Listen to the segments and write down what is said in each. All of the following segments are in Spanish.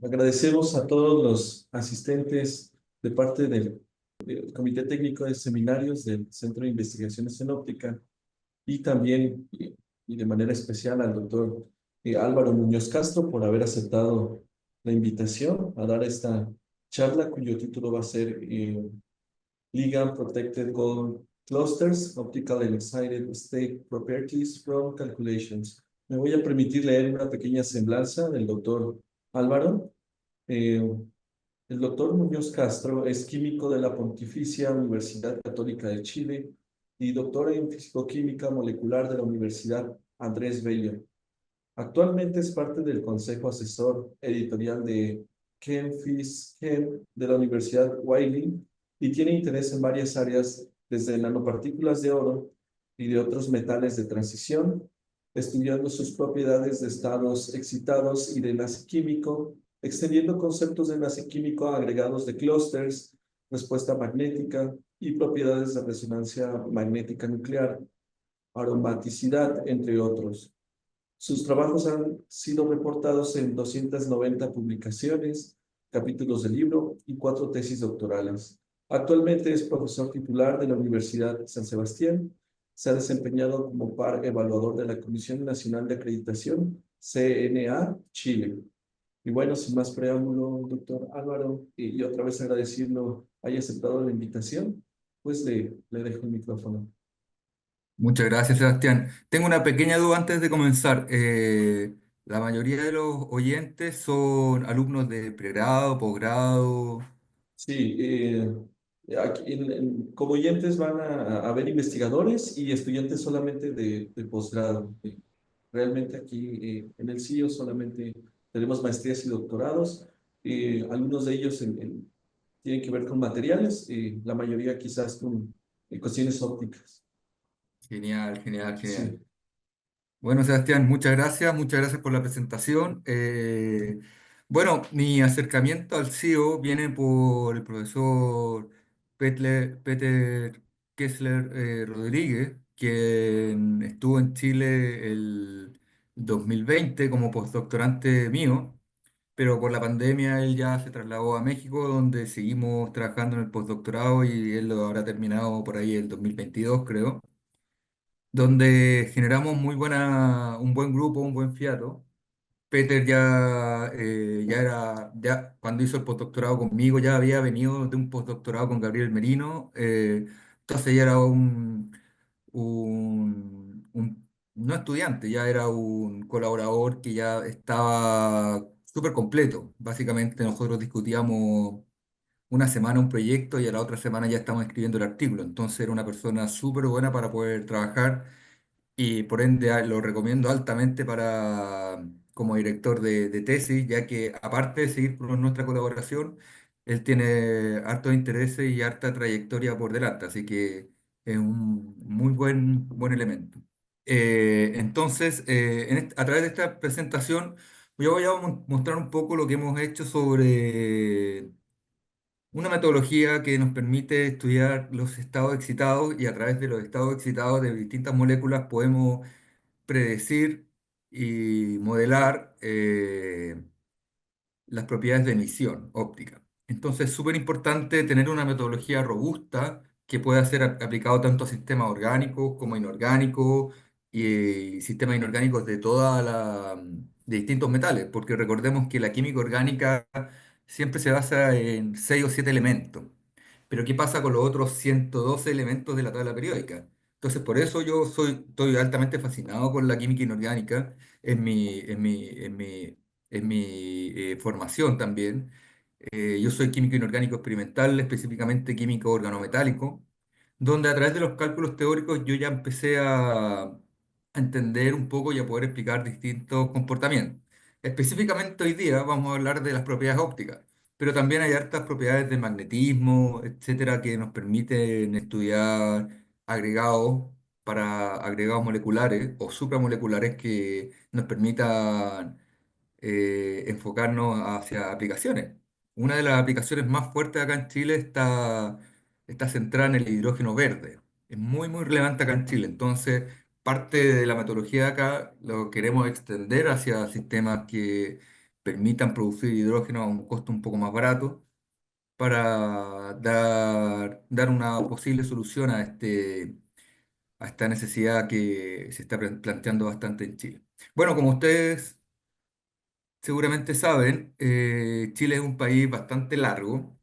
Agradecemos a todos los asistentes de parte del Comité Técnico de Seminarios del Centro de Investigaciones en Óptica y también, y de manera especial, al doctor Álvaro Muñoz Castro por haber aceptado la invitación a dar esta charla cuyo título va a ser Ligand Protected Gold Clusters, Optical and Excited State Properties from Calculations. Me voy a permitir leer una pequeña semblanza del doctor Álvaro. Eh, el doctor Muñoz Castro es químico de la Pontificia Universidad Católica de Chile y doctor en fisicoquímica molecular de la Universidad Andrés Bello. Actualmente es parte del consejo asesor editorial de ChemFisChem de la Universidad Wiley y tiene interés en varias áreas, desde nanopartículas de oro y de otros metales de transición, estudiando sus propiedades de estados excitados y de enlace químico, extendiendo conceptos de enlace químico a agregados de clústeres, respuesta magnética y propiedades de resonancia magnética nuclear, aromaticidad, entre otros. Sus trabajos han sido reportados en 290 publicaciones, capítulos de libro y 4 tesis doctorales. Actualmente es profesor titular de la Universidad San Sebastián. Se ha desempeñado como par evaluador de la Comisión Nacional de Acreditación, CNA, Chile. Y bueno, sin más preámbulo, doctor Álvaro, y otra vez agradeciendo haya aceptado la invitación, pues le dejo el micrófono. Muchas gracias, Sebastián. Tengo una pequeña duda antes de comenzar. La mayoría de los oyentes son alumnos de pregrado, posgrado. Sí, aquí como oyentes van a haber investigadores y estudiantes solamente de posgrado. Realmente aquí en el CIO solamente tenemos maestrías y doctorados. Algunos de ellos tienen que ver con materiales, la mayoría quizás con cuestiones ópticas. Genial, genial, genial. Sí, Bueno, Sebastián, muchas gracias por la presentación. Bueno, mi acercamiento al CEO viene por el profesor Peter Kessler Rodríguez, quien estuvo en Chile el 2020 como postdoctorante mío, pero por la pandemia él ya se trasladó a México, donde seguimos trabajando en el postdoctorado y él lo habrá terminado por ahí el 2022, creo, donde generamos un buen grupo, un buen fiato. Peter ya cuando hizo el postdoctorado conmigo, ya había venido de un postdoctorado con Gabriel Merino, entonces ya era no estudiante, ya era un colaborador que ya estaba súper completo. Básicamente nosotros discutíamos una semana un proyecto y a la otra semana ya estamos escribiendo el artículo, entonces era una persona súper buena para poder trabajar y por ende lo recomiendo altamente como director de tesis, ya que aparte de seguir con nuestra colaboración, él tiene hartos intereses y harta trayectoria por delante, así que es un muy buen elemento. Entonces, a través de esta presentación, yo voy a mostrar un poco lo que hemos hecho sobre una metodología que nos permite estudiar los estados excitados y a través de los estados excitados de distintas moléculas podemos predecir y modelar las propiedades de emisión óptica. Entonces es súper importante tener una metodología robusta que pueda ser aplicado tanto a sistemas orgánicos como inorgánicos y sistemas inorgánicos de distintos metales, porque recordemos que la química orgánica siempre se basa en 6 o 7 elementos. Pero ¿qué pasa con los otros 112 elementos de la tabla periódica? Entonces, por eso estoy altamente fascinado con la química inorgánica en mi formación también. Yo soy químico inorgánico experimental, específicamente químico organometálico, donde a través de los cálculos teóricos yo ya empecé a entender un poco y a poder explicar distintos comportamientos. Específicamente hoy día vamos a hablar de las propiedades ópticas, pero también hay hartas propiedades de magnetismo, etcétera, que nos permiten estudiar agregados agregados moleculares o supramoleculares que nos permitan enfocarnos hacia aplicaciones. Una de las aplicaciones más fuertes acá en Chile está centrada en el hidrógeno verde. Es muy relevante acá en Chile. Entonces, parte de la metodología de acá lo queremos extender hacia sistemas permitan producir hidrógeno a un costo un poco más barato para dar una posible solución a esta necesidad que se está planteando bastante en Chile. Bueno, como ustedes seguramente saben, Chile es un país bastante largo,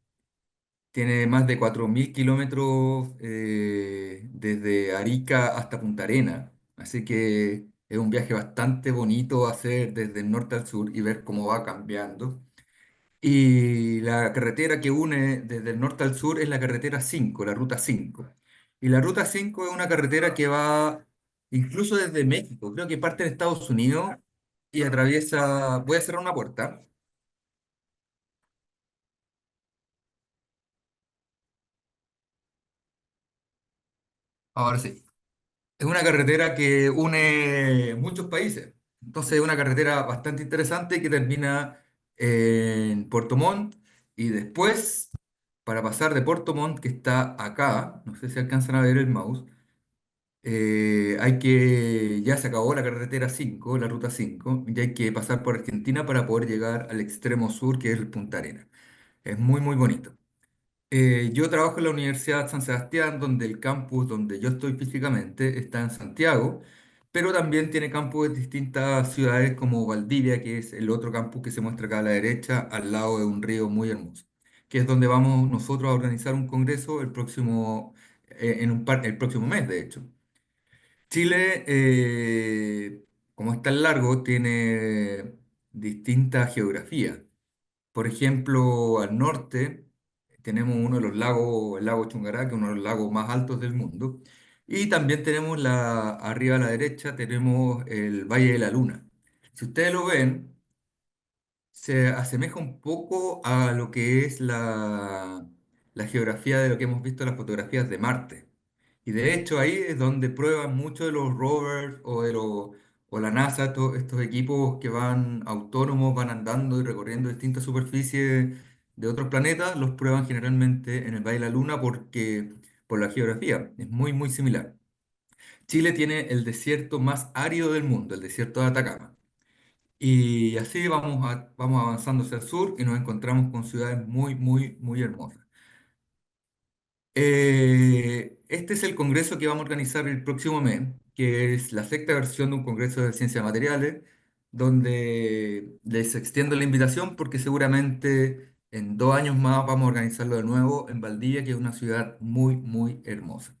tiene más de 4.000 kilómetros desde Arica hasta Punta Arenas, así que es un viaje bastante bonito hacer desde el norte al sur y ver cómo va cambiando. Y la carretera que une desde el norte al sur es la carretera 5, la ruta 5. Y la ruta 5 es una carretera que va incluso desde México, creo que parte de Estados Unidos y atraviesa, voy a cerrar una puerta, ahora sí. Es una carretera que une muchos países. Entonces es una carretera bastante interesante que termina en Puerto Montt y después, para pasar de Puerto Montt, que está acá, no sé si alcanzan a ver el mouse, ya se acabó la carretera 5, la ruta 5, y hay que pasar por Argentina para poder llegar al extremo sur, que es el Punta Arenas. Es muy, muy bonito. Yo trabajo en la Universidad San Sebastián, donde el campus donde yo estoy físicamente está en Santiago, pero también tiene campus en distintas ciudades como Valdivia, que es el otro campus que se muestra acá a la derecha, al lado de un río muy hermoso, que es donde vamos nosotros a organizar un congreso el próximo mes, de hecho. Chile, como es tan largo, tiene distintas geografías. Por ejemplo, al norte tenemos uno de los lagos, el lago Chungará, que es uno de los lagos más altos del mundo. Y también tenemos arriba a la derecha, tenemos el Valle de la Luna. Si ustedes lo ven, se asemeja un poco a lo que es la geografía de lo que hemos visto en las fotografías de Marte. Y de hecho ahí es donde prueban muchos de los rovers o la NASA, todos estos equipos que van autónomos, van andando y recorriendo distintas superficies de otros planetas, los prueban generalmente en el Valle de la Luna por la geografía, es muy muy similar. Chile tiene el desierto más árido del mundo, el desierto de Atacama. Y así vamos avanzando hacia el sur y nos encontramos con ciudades muy, muy, muy hermosas. Este es el congreso que vamos a organizar el próximo mes, que es la sexta versión de un congreso de ciencias de materiales, donde les extiendo la invitación porque seguramente en 2 años más vamos a organizarlo de nuevo en Valdivia, que es una ciudad muy, muy hermosa.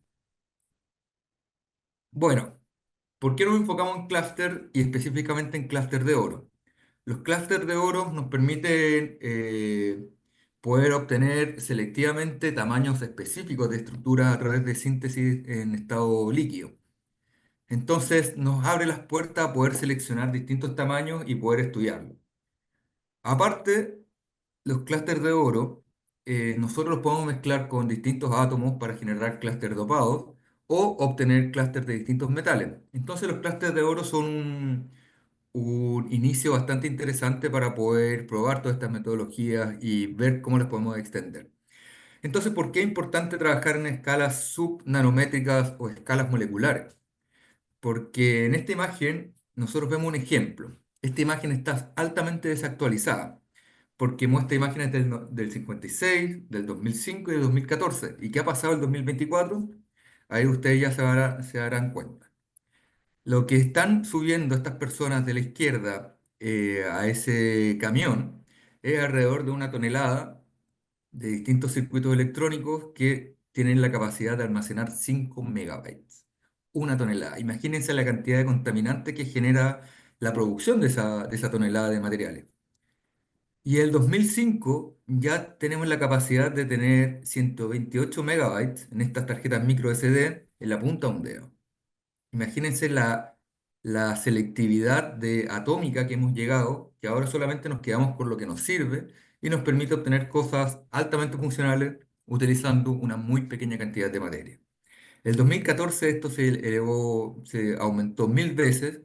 Bueno, ¿por qué nos enfocamos en clúster y específicamente en clúster de oro? Los clústeres de oro nos permiten poder obtener selectivamente tamaños específicos de estructuras a través de síntesis en estado líquido. Entonces nos abre las puertas a poder seleccionar distintos tamaños y poder estudiarlos. Aparte, los clústeres de oro, nosotros los podemos mezclar con distintos átomos para generar clústeres dopados o obtener clústeres de distintos metales. Entonces los clústeres de oro son un inicio bastante interesante para poder probar todas estas metodologías y ver cómo las podemos extender. Entonces, ¿por qué es importante trabajar en escalas subnanométricas o escalas moleculares? Porque en esta imagen nosotros vemos un ejemplo. Esta imagen está altamente desactualizada porque muestra imágenes del 56, del 2005 y del 2014. ¿Y qué ha pasado en el 2024? Ahí ustedes ya se darán cuenta. Lo que están subiendo estas personas de la izquierda a ese camión es alrededor de 1 tonelada de distintos circuitos electrónicos que tienen la capacidad de almacenar 5 megabytes. 1 tonelada. Imagínense la cantidad de contaminante que genera la producción de esa tonelada de materiales. Y el 2005 ya tenemos la capacidad de tener 128 megabytes en estas tarjetas micro SD en la punta de un dedo. Imagínense la selectividad atómica que hemos llegado, que ahora solamente nos quedamos con lo que nos sirve y nos permite obtener cosas altamente funcionales utilizando una muy pequeña cantidad de materia. El 2014 esto se aumentó 1000 veces,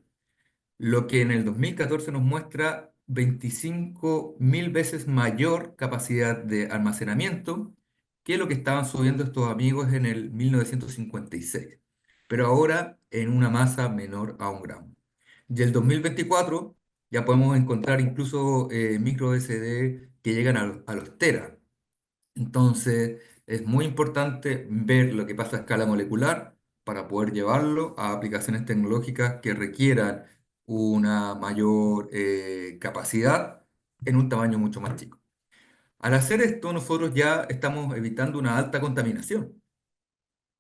lo que en el 2014 nos muestra 25.000 veces mayor capacidad de almacenamiento que lo que estaban subiendo estos amigos en el 1956, pero ahora en una masa menor a 1 gramo. Y el 2024 Ya podemos encontrar incluso micro SD que llegan a los teras. Entonces, es muy importante ver lo que pasa a escala molecular para poder llevarlo a aplicaciones tecnológicas que requieran una mayor capacidad en un tamaño mucho más chico. Al hacer esto, nosotros ya estamos evitando una alta contaminación,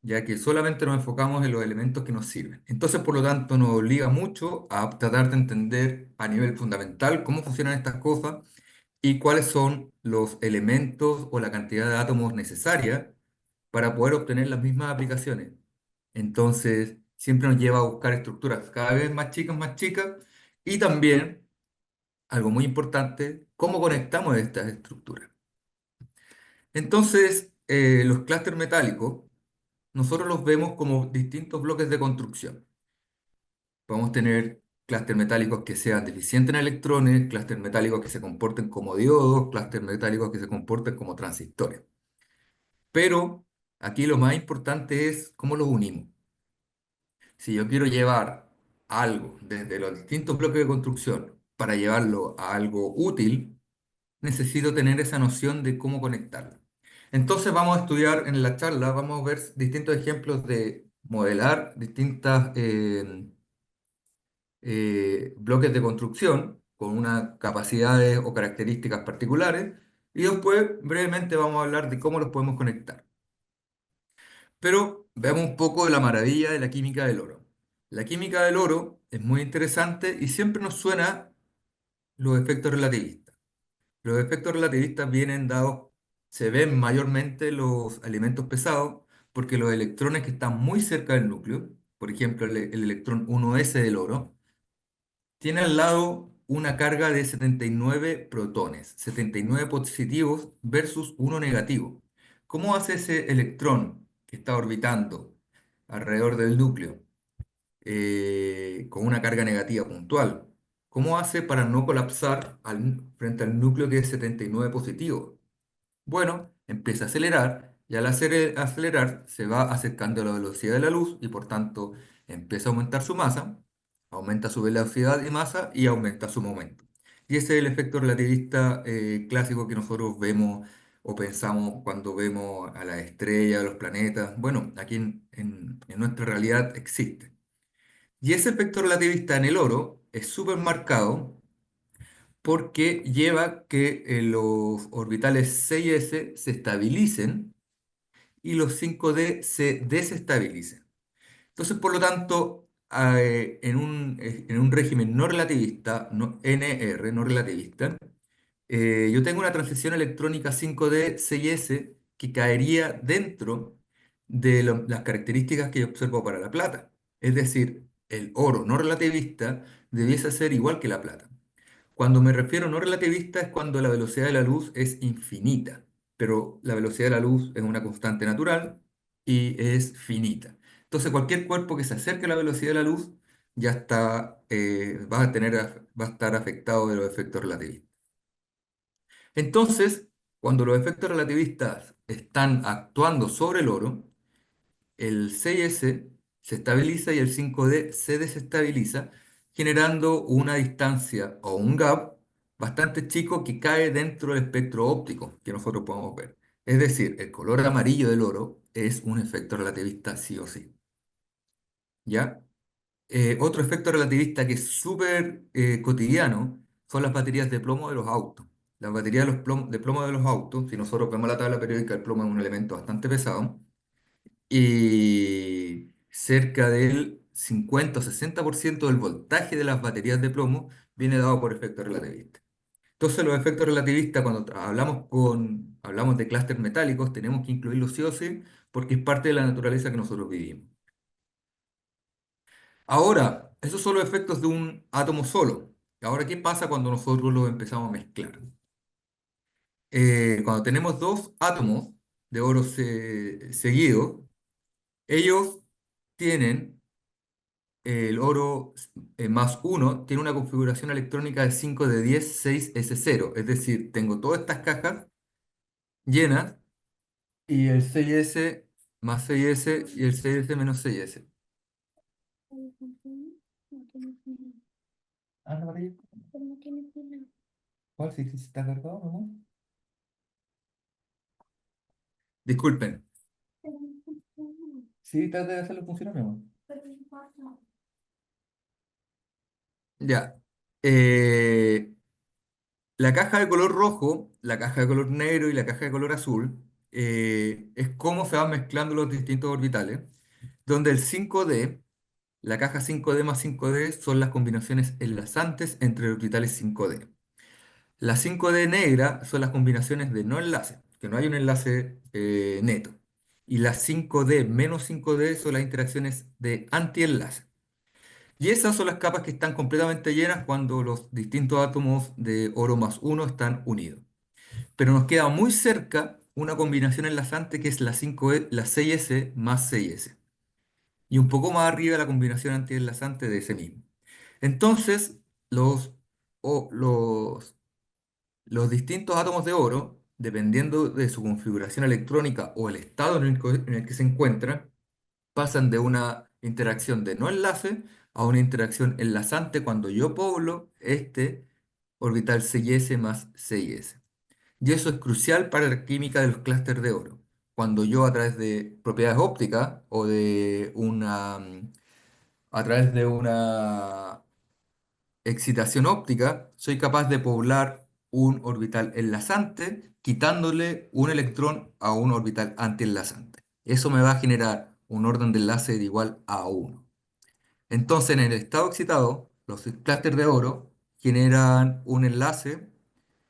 ya que solamente nos enfocamos en los elementos que nos sirven. Entonces, por lo tanto, nos obliga mucho a tratar de entender a nivel fundamental cómo funcionan estas cosas y cuáles son los elementos o la cantidad de átomos necesaria para poder obtener las mismas aplicaciones. Entonces, siempre nos lleva a buscar estructuras cada vez más chicas y también, algo muy importante, cómo conectamos estas estructuras. Entonces, los clústeres metálicos, nosotros los vemos como distintos bloques de construcción. Podemos tener clústeres metálicos que sean deficientes en electrones, clústeres metálicos que se comporten como diodos, clústeres metálicos que se comporten como transistores. Pero aquí lo más importante es cómo los unimos. Si yo quiero llevar algo desde los distintos bloques de construcción para llevarlo a algo útil, necesito tener esa noción de cómo conectarlo. Entonces vamos a estudiar en la charla, vamos a ver distintos ejemplos de modelar distintas bloques de construcción con unas capacidades o características particulares y después brevemente vamos a hablar de cómo los podemos conectar. Pero veamos un poco de la maravilla de la química del oro. La química del oro es muy interesante y siempre nos suena los efectos relativistas. Los efectos relativistas vienen dados, se ven mayormente en los elementos pesados porque los electrones que están muy cerca del núcleo, por ejemplo el electrón 1s del oro, tiene al lado una carga de 79 protones, 79 positivos versus uno negativo. ¿Cómo hace ese electrón que está orbitando alrededor del núcleo con una carga negativa puntual? ¿Cómo hace para no colapsar frente al núcleo que es 79 positivo? Bueno, empieza a acelerar y al acelerar se va acercando a la velocidad de la luz y por tanto empieza a aumentar su masa, aumenta su velocidad y masa y aumenta su momento. Y ese es el efecto relativista clásico que nosotros vemos o pensamos cuando vemos a las estrellas, a los planetas. Bueno, aquí en nuestra realidad existe. Y ese efecto relativista en el oro es súper marcado porque lleva que los orbitales 6s se estabilicen y los 5d se desestabilicen. Entonces, por lo tanto, en un régimen no relativista, NR, no relativista, yo tengo una transición electrónica 5D 6s que caería dentro de las características que yo observo para la plata. Es decir, el oro no relativista debiese ser igual que la plata. Cuando me refiero a no relativista es cuando la velocidad de la luz es infinita, pero la velocidad de la luz es una constante natural y es finita. Entonces cualquier cuerpo que se acerque a la velocidad de la luz ya está, va a estar afectado de los efectos relativistas. Entonces, cuando los efectos relativistas están actuando sobre el oro, el 6s se estabiliza y el 5d se desestabiliza, generando una distancia o un gap bastante chico que cae dentro del espectro óptico que nosotros podemos ver. Es decir, el color amarillo del oro es un efecto relativista sí o sí. ¿Ya? Otro efecto relativista que es súper cotidiano son las baterías de plomo de los autos. Las baterías de plomo de los autos, si nosotros vemos la tabla periódica, el plomo es un elemento bastante pesado y cerca del 50 o 60% del voltaje de las baterías de plomo viene dado por efectos relativistas. Entonces, los efectos relativistas, cuando hablamos de clústeres metálicos, tenemos que incluirlos sí o sí, porque es parte de la naturaleza que nosotros vivimos. Ahora, esos son los efectos de un átomo solo. Ahora, ¿qué pasa cuando nosotros los empezamos a mezclar? Cuando tenemos dos átomos de oro seguidos, ellos tienen el oro más uno tiene una configuración electrónica de 5 de 10 6s0. Es decir, tengo todas estas cajas llenas y el 6s más 6s y el 6s menos 6s. Ah, no, María. ¿Cuál sí, sí está cargado, mi amor? Disculpen. Sí, trate de hacerlo funcionar, mi amor. Ya. Eh, la caja de color rojo, la caja de color negro y la caja de color azul es cómo se van mezclando los distintos orbitales, donde el 5D, la caja 5D más 5D son las combinaciones enlazantes entre orbitales 5D. La 5D negra son las combinaciones de no enlace, que no hay un enlace neto. Y la 5D menos 5D son las interacciones de antienlace. Y esas son las capas que están completamente llenas cuando los distintos átomos de oro más uno están unidos. Pero nos queda muy cerca una combinación enlazante que es la 5E, la 6S más 6S. Y un poco más arriba la combinación antienlazante de ese mismo. Entonces, los, o- los, los distintos átomos de oro, dependiendo de su configuración electrónica o el estado en el que se encuentran, pasan de una interacción de no enlace a una interacción enlazante cuando yo poblo este orbital 6s más 6s. Y eso es crucial para la química de los clústeres de oro. Cuando yo a través de propiedades ópticas o a través de una excitación óptica, soy capaz de poblar un orbital enlazante quitándole un electrón a un orbital antienlazante. Eso me va a generar un orden de enlace de igual a uno. Entonces, en el estado excitado, los clústeres de oro generan un enlace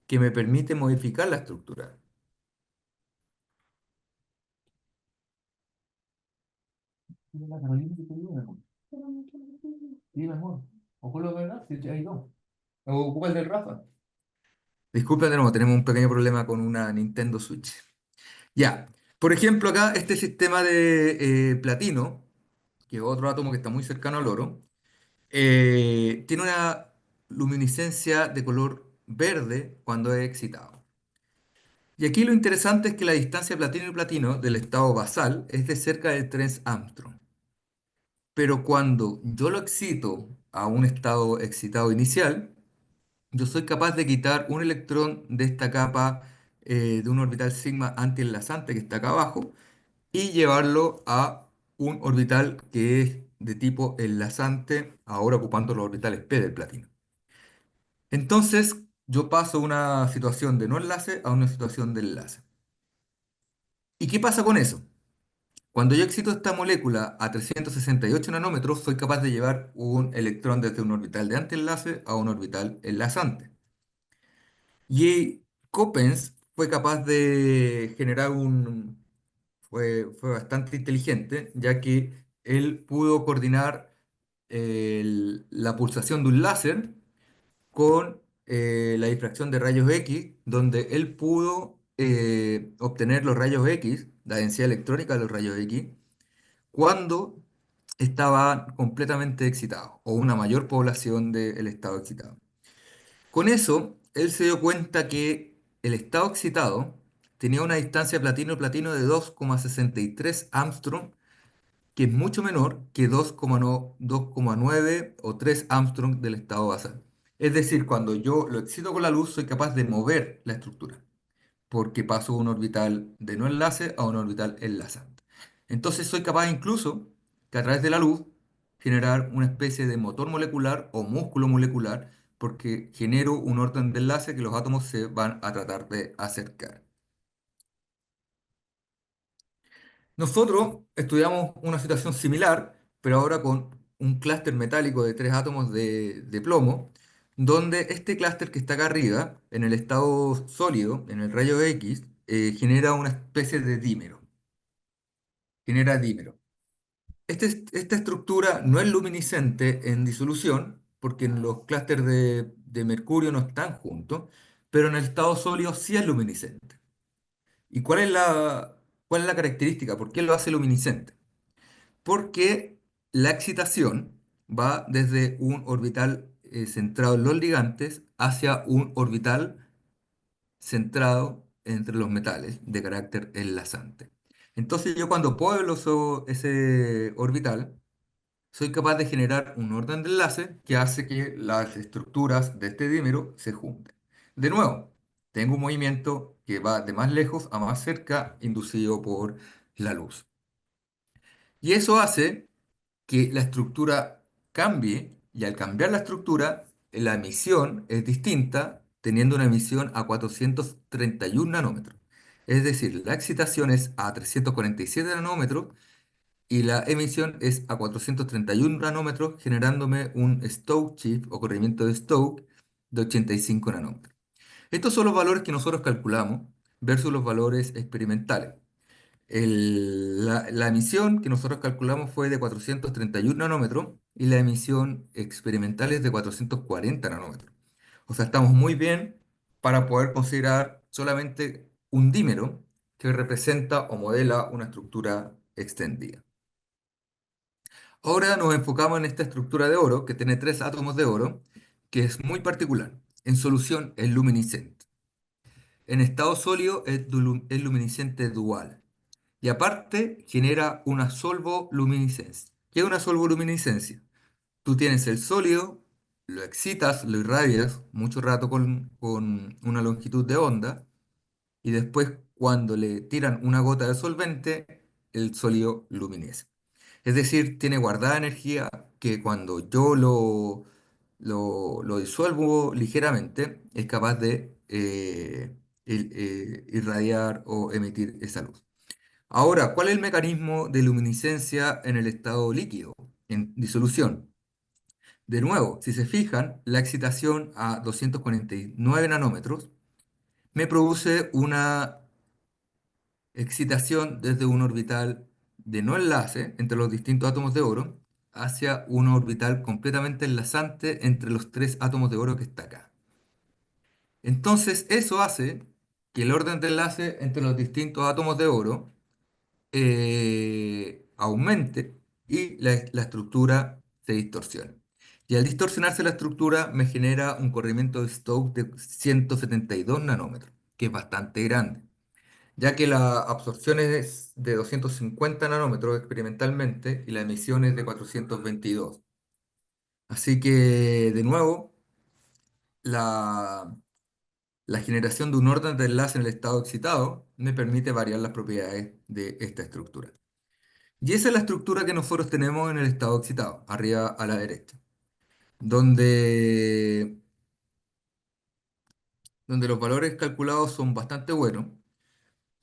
que me permite modificar la estructura. Mira, la Carolina que te digo, mi amor. Sí, mi amor. Ocupa lo verdad, si ya hay dos. O ocupa el del Rafa. Disculpen de nuevo, tenemos un pequeño problema con una Nintendo Switch. Ya, por ejemplo, acá este sistema de platino, que es otro átomo que está muy cercano al oro, tiene una luminiscencia de color verde cuando es excitado. Y aquí lo interesante es que la distancia platino y platino del estado basal es de cerca de 3 Armstrong. Pero cuando yo lo excito a un estado excitado inicial, yo soy capaz de quitar un electrón de esta capa de un orbital sigma antienlazante que está acá abajo y llevarlo a un orbital que es de tipo enlazante, ahora ocupando los orbitales p del platino. Entonces, yo paso una situación de no enlace a una situación de enlace. ¿Y qué pasa con eso? Cuando yo excito esta molécula a 368 nanómetros, soy capaz de llevar un electrón desde un orbital de antienlace a un orbital enlazante. Y Coppens fue capaz de generar fue bastante inteligente, ya que él pudo coordinar la pulsación de un láser con la difracción de rayos X, donde él pudo obtener los rayos X, la densidad electrónica de los rayos X, cuando estaba completamente excitado, o una mayor población del estado excitado. Con eso, él se dio cuenta que el estado excitado tenía una distancia platino-platino de 2,63 Armstrong, que es mucho menor que 2,9 o 3 Armstrong del estado basal. Es decir, cuando yo lo excito con la luz, soy capaz de mover la estructura porque paso de un orbital de no enlace a un orbital enlazante. Entonces soy capaz incluso que a través de la luz generar una especie de motor molecular o músculo molecular porque genero un orden de enlace que los átomos se van a tratar de acercar. Nosotros estudiamos una situación similar, pero ahora con un clúster metálico de 3 átomos de plomo, donde este clúster que está acá arriba, en el estado sólido, en el rayo X, genera una especie de dímero. Genera dímero. Esta estructura no es luminiscente en disolución, porque en los clústeres de mercurio no están juntos, pero en el estado sólido sí es luminiscente. ¿Y cuál es la característica? ¿Por qué lo hace luminiscente? Porque la excitación va desde un orbital centrado en los ligantes hacia un orbital centrado entre los metales de carácter enlazante. Entonces yo cuando pueblo ese orbital, soy capaz de generar un orden de enlace que hace que las estructuras de este dímero se junten. De nuevo, tengo un movimiento que va de más lejos a más cerca, inducido por la luz. Y eso hace que la estructura cambie, y al cambiar la estructura, la emisión es distinta, teniendo una emisión a 431 nanómetros. Es decir, la excitación es a 347 nanómetros y la emisión es a 431 nanómetros, generándome un Stokes shift o corrimiento de Stokes de 85 nanómetros. Estos son los valores que nosotros calculamos versus los valores experimentales. La emisión que nosotros calculamos fue de 431 nanómetros y la emisión experimental es de 440 nanómetros. O sea, estamos muy bien para poder considerar solamente un dímero que representa o modela una estructura extendida. Ahora nos enfocamos en esta estructura de oro que tiene tres átomos de oro, que es muy particular. En solución es luminiscente. En estado sólido es luminiscente dual. Y aparte genera una solvoluminiscencia. ¿Qué es una solvoluminiscencia? Tú tienes el sólido, lo excitas, lo irradias mucho rato con una longitud de onda y después cuando le tiran una gota de solvente, el sólido luminece. Es decir, tiene guardada energía que cuando yo lo disuelvo ligeramente, es capaz de irradiar o emitir esa luz. Ahora, ¿cuál es el mecanismo de luminiscencia en el estado líquido, en disolución? De nuevo, si se fijan, la excitación a 249 nanómetros me produce una excitación desde un orbital de no enlace entre los distintos átomos de oro hacia un orbital completamente enlazante entre los tres átomos de oro que está acá. Entonces, eso hace que el orden de enlace entre los distintos átomos de oro aumente y la estructura se distorsione. Y al distorsionarse la estructura me genera un corrimiento de Stokes de 172 nanómetros, que es bastante grande, ya que la absorción es de 250 nanómetros experimentalmente y la emisión es de 422. Así que, de nuevo, la, la generación de un orden de enlace en el estado excitado me permite variar las propiedades de esta estructura. Y esa es la estructura que nosotros tenemos en el estado excitado, arriba a la derecha, donde, donde los valores calculados son bastante buenos.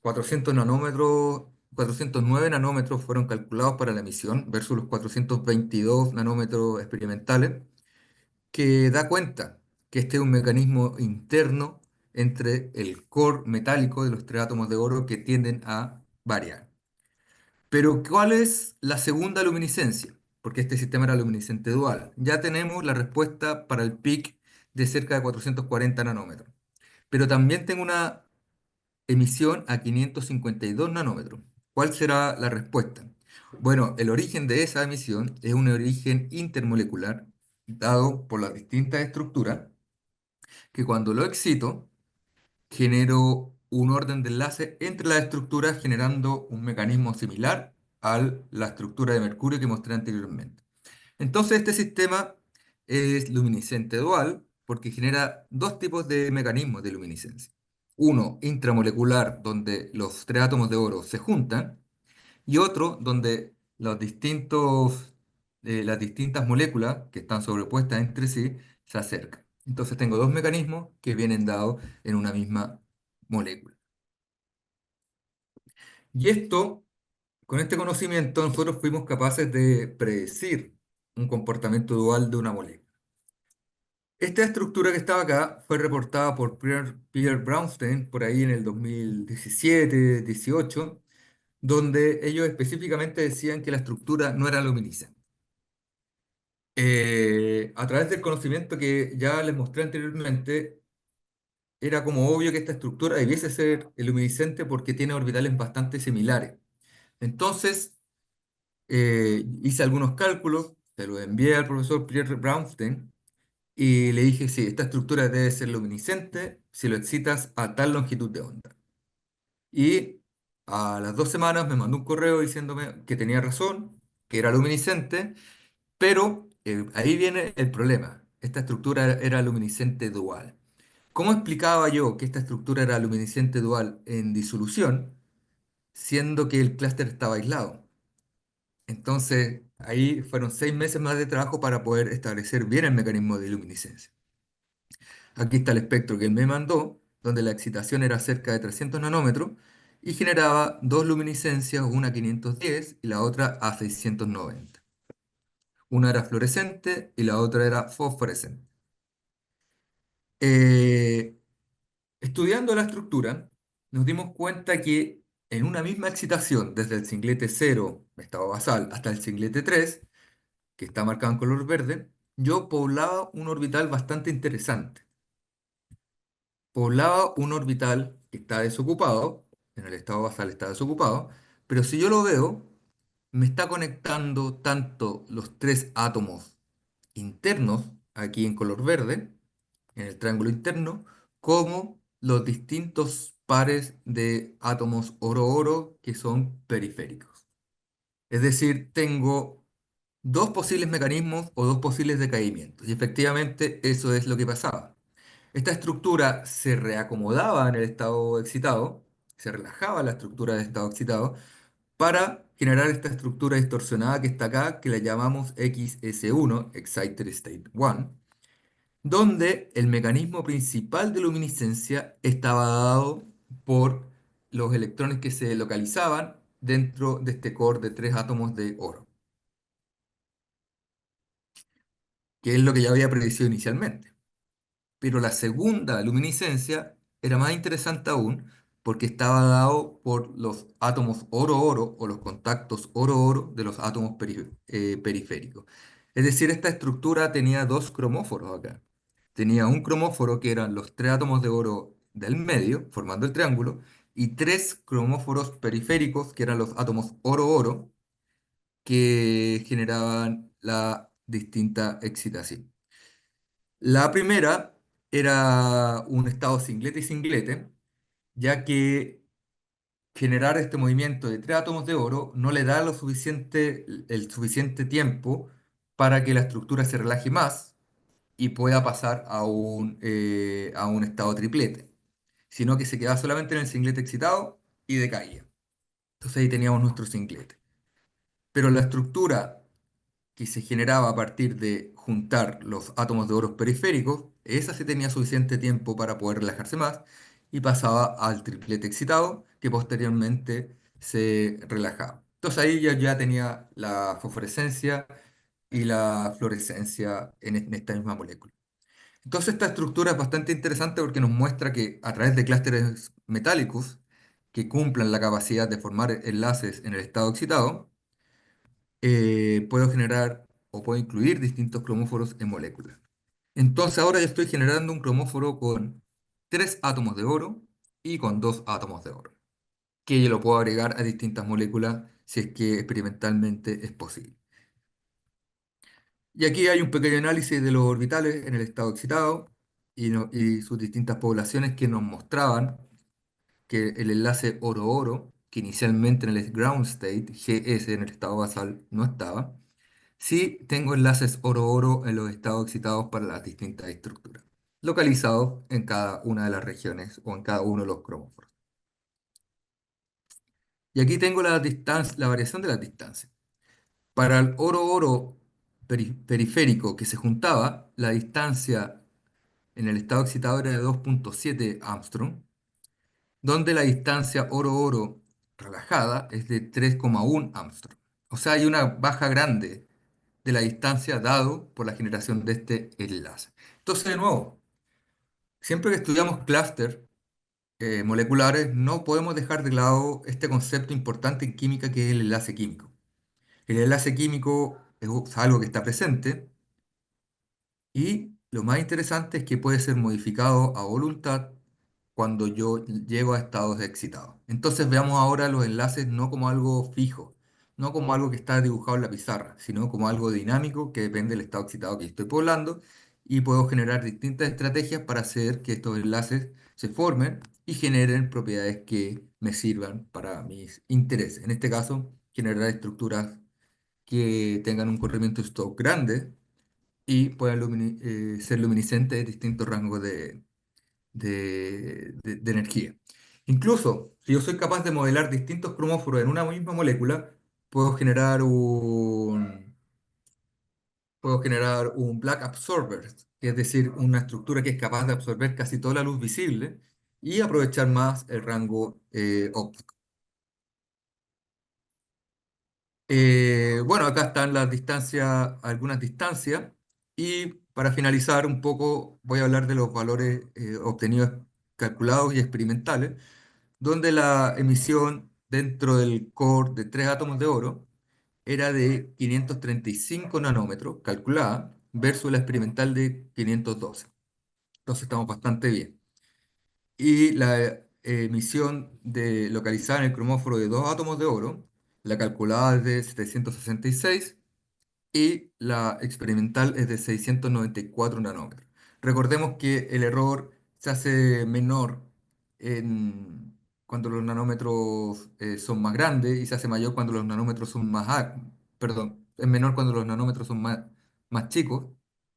400 nanómetros, 409 nanómetros fueron calculados para la emisión versus los 422 nanómetros experimentales, que da cuenta que este es un mecanismo interno entre el core metálico de los tres átomos de oro que tienden a variar. Pero ¿cuál es la segunda luminiscencia? Porque este sistema era luminiscente dual. Ya tenemos la respuesta para el peak de cerca de 440 nanómetros. Pero también tengo una emisión a 552 nanómetros. ¿Cuál será la respuesta? Bueno, el origen de esa emisión es un origen intermolecular dado por las distintas estructuras que cuando lo excito genero un orden de enlace entre las estructuras generando un mecanismo similar a la estructura de mercurio que mostré anteriormente. Entonces este sistema es luminiscente dual porque genera dos tipos de mecanismos de luminiscencia. Uno intramolecular donde los tres átomos de oro se juntan y otro donde las distintas moléculas que están sobrepuestas entre sí se acercan. Entonces tengo dos mecanismos que vienen dados en una misma molécula. Y esto, con este conocimiento, nosotros fuimos capaces de predecir un comportamiento dual de una molécula. Esta estructura que estaba acá fue reportada por Pierre Brownstein por ahí en el 2017-18, donde ellos específicamente decían que la estructura no era luminiscente. A través del conocimiento que ya les mostré anteriormente, era como obvio que esta estructura debiese ser luminiscente porque tiene orbitales bastante similares. Entonces, hice algunos cálculos, se los envié al profesor Pierre Brownstein y le dije, sí, esta estructura debe ser luminiscente si lo excitas a tal longitud de onda. Y a las 2 semanas me mandó un correo diciéndome que tenía razón, que era luminiscente Pero ahí viene el problema. Esta estructura era luminiscente dual. ¿Cómo explicaba yo que esta estructura era luminiscente dual en disolución, siendo que el clúster estaba aislado? Entonces, ahí fueron 6 meses más de trabajo para poder establecer bien el mecanismo de luminiscencia. Aquí está el espectro que él me mandó, donde la excitación era cerca de 300 nanómetros y generaba dos luminiscencias, una a 510 y la otra a 690. Una era fluorescente y la otra era fosforescente. Eh, Estudiando la estructura, nos dimos cuenta que en una misma excitación, desde el singlete 0, estado basal, hasta el singlete 3, que está marcado en color verde, yo poblaba un orbital bastante interesante. Poblaba un orbital que está desocupado, en el estado basal está desocupado, pero si yo lo veo, me está conectando tanto los tres átomos internos, aquí en color verde, en el triángulo interno, como los distintos pares de átomos oro-oro que son periféricos. Es decir, tengo dos posibles mecanismos o dos posibles decaimientos. Y efectivamente eso es lo que pasaba. Esta estructura se reacomodaba en el estado excitado, se relajaba la estructura del estado excitado para generar esta estructura distorsionada que está acá, que la llamamos XS1, Excited State 1, donde el mecanismo principal de luminiscencia estaba dado por los electrones que se localizaban dentro de este core de tres átomos de oro, que es lo que ya había predecido inicialmente. Pero la segunda luminiscencia era más interesante aún porque estaba dado por los átomos oro-oro o los contactos oro-oro de los átomos periféricos. Es decir, esta estructura tenía dos cromóforos acá. Tenía un cromóforo que eran los tres átomos de oro del medio, formando el triángulo, y tres cromóforos periféricos que eran los átomos oro-oro que generaban la distinta excitación. La primera era un estado singlete y singlete, ya que generar este movimiento de tres átomos de oro no le da el suficiente tiempo para que la estructura se relaje más y pueda pasar a un estado triplete, sino que se quedaba solamente en el singlete excitado y decaía. Entonces ahí teníamos nuestro singlete. Pero la estructura que se generaba a partir de juntar los átomos de oro periféricos, esa sí tenía suficiente tiempo para poder relajarse más y pasaba al triplete excitado, que posteriormente se relajaba. Entonces ahí ya tenía la fosforescencia y la fluorescencia en esta misma molécula. Entonces esta estructura es bastante interesante porque nos muestra que a través de clústeres metálicos que cumplan la capacidad de formar enlaces en el estado excitado, puedo generar o puedo incluir distintos cromóforos en moléculas. Entonces ahora ya estoy generando un cromóforo con tres átomos de oro y con dos átomos de oro, que yo lo puedo agregar a distintas moléculas si es que experimentalmente es posible. Y aquí hay un pequeño análisis de los orbitales en el estado excitado y sus distintas poblaciones que nos mostraban que el enlace oro-oro, que inicialmente en el ground state, GS en el estado basal, no estaba. Sí, tengo enlaces oro-oro en los estados excitados para las distintas estructuras, localizados en cada una de las regiones o en cada uno de los cromóforos. Y aquí tengo la variación de las distancias. Para el oro-oro periférico que se juntaba, la distancia en el estado excitado era de 2,7 Armstrong, donde la distancia oro-oro relajada es de 3,1 Armstrong. O sea, hay una baja grande de la distancia dado por la generación de este enlace. Entonces, de nuevo, siempre que estudiamos clústeres moleculares, no podemos dejar de lado este concepto importante en química que es el enlace químico. El enlace químico es algo que está presente y lo más interesante es que puede ser modificado a voluntad cuando yo llego a estados excitados. Entonces veamos ahora los enlaces no como algo fijo, no como algo que está dibujado en la pizarra, sino como algo dinámico que depende del estado excitado que estoy poblando y puedo generar distintas estrategias para hacer que estos enlaces se formen y generen propiedades que me sirvan para mis intereses. En este caso, generar estructuras que tengan un corrimiento Stokes grande y puedan ser luminiscentes de distintos rangos de energía. Incluso, si yo soy capaz de modelar distintos cromóforos en una misma molécula, puedo generar un black absorber, que es decir, una estructura que es capaz de absorber casi toda la luz visible y aprovechar más el rango óptico. Bueno, acá están las distancias, algunas distancias, y para finalizar un poco voy a hablar de los valores obtenidos calculados y experimentales, donde la emisión dentro del core de 3 átomos de oro era de 535 nanómetros calculada versus la experimental de 512. Entonces estamos bastante bien. Y la emisión localizada en el cromóforo de 2 átomos de oro, la calculada es de 766 y la experimental es de 694 nanómetros. Recordemos que el error se hace menor cuando los nanómetros son más grandes y se hace mayor cuando los nanómetros son perdón, es menor cuando los nanómetros son más chicos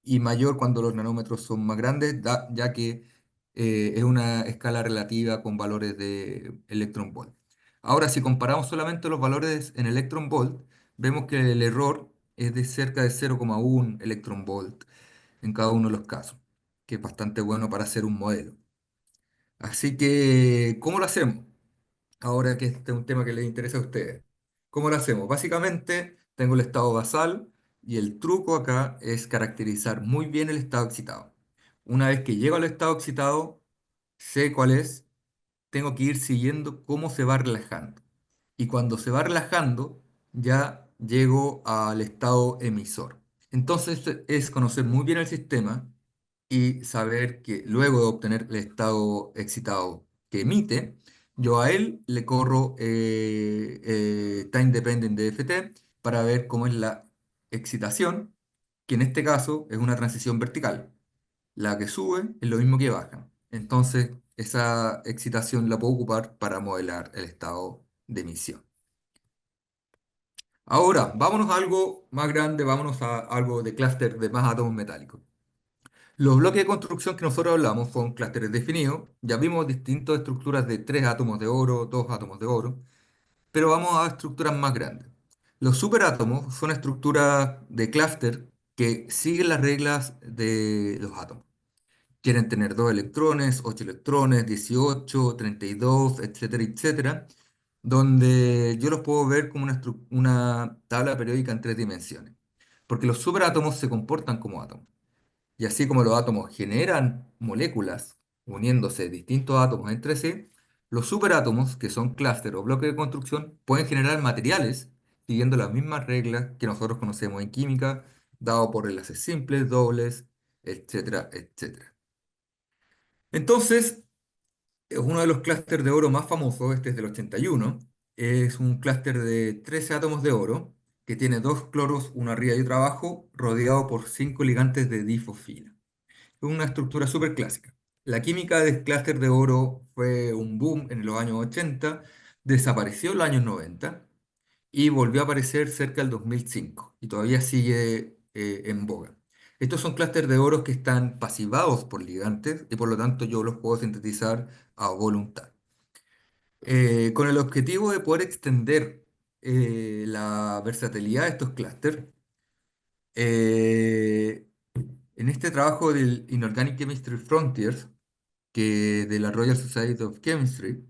y mayor cuando los nanómetros son más grandes, ya que es una escala relativa con valores de electron volt. Ahora, si comparamos solamente los valores en electron volt, vemos que el error es de cerca de 0,1 electron volt en cada uno de los casos, que es bastante bueno para hacer un modelo. Así que, ¿cómo lo hacemos? Ahora que este es un tema que les interesa a ustedes. ¿Cómo lo hacemos? Básicamente, tengo el estado basal y el truco acá es caracterizar muy bien el estado excitado. Una vez que llego al estado excitado, sé cuál es, tengo que ir siguiendo cómo se va relajando. Y cuando se va relajando, ya llego al estado emisor. Entonces es conocer muy bien el sistema y saber que luego de obtener el estado excitado que emite, yo a él le corro Time Dependent DFT para ver cómo es la excitación, que en este caso es una transición vertical. La que sube es lo mismo que baja. Entonces, esa excitación la puedo ocupar para modelar el estado de emisión. Ahora, vámonos a algo más grande, vámonos a algo de clúster de más átomos metálicos. Los bloques de construcción que nosotros hablamos son clústeres definidos. Ya vimos distintas estructuras de 3 átomos de oro, 2 átomos de oro, pero vamos a estructuras más grandes. Los superátomos son estructuras de clúster que siguen las reglas de los átomos. Quieren tener 2 electrones, 8 electrones, 18, 32, etcétera, etcétera, donde yo los puedo ver como una tabla periódica en 3 dimensiones. Porque los superátomos se comportan como átomos. Y así como los átomos generan moléculas uniéndose distintos átomos entre sí, los superátomos, que son clústeres o bloques de construcción, pueden generar materiales siguiendo las mismas reglas que nosotros conocemos en química, dado por enlaces simples, dobles, etcétera, etcétera. Entonces, es uno de los clústeres de oro más famosos, este es del 81, es un clúster de 13 átomos de oro que tiene 2 cloros, uno arriba y otro abajo, rodeado por 5 ligantes de difosfina. Es una estructura súper clásica. La química del clúster de oro fue un boom en los años 80, desapareció en los años 90 y volvió a aparecer cerca del 2005 y todavía sigue en boga. Estos son clústeres de oro que están pasivados por ligantes y por lo tanto yo los puedo sintetizar a voluntad. Con el objetivo de poder extender la versatilidad de estos clústeres, eh, en este trabajo del Inorganic Chemistry Frontiers, que de la Royal Society of Chemistry,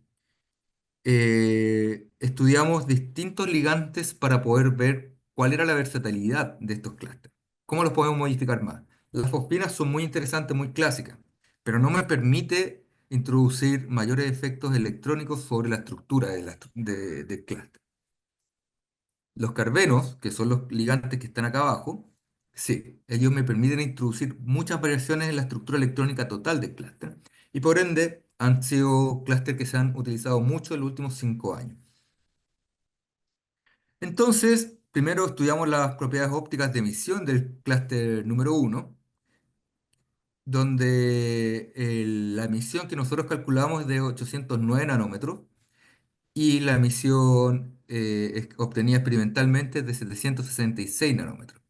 estudiamos distintos ligantes para poder ver cuál era la versatilidad de estos clústeres. ¿Cómo los podemos modificar más? Las fosfinas son muy interesantes, muy clásicas, pero no me permite introducir mayores efectos electrónicos sobre la estructura del clúster. Los carbenos, que son los ligantes que están acá abajo, sí, ellos me permiten introducir muchas variaciones en la estructura electrónica total del clúster y por ende han sido clústeres que se han utilizado mucho en los últimos 5 años. Entonces, primero estudiamos las propiedades ópticas de emisión del clúster número uno, donde la emisión que nosotros calculamos es de 809 nanómetros y la emisión obtenía experimentalmente de 766 nanómetros.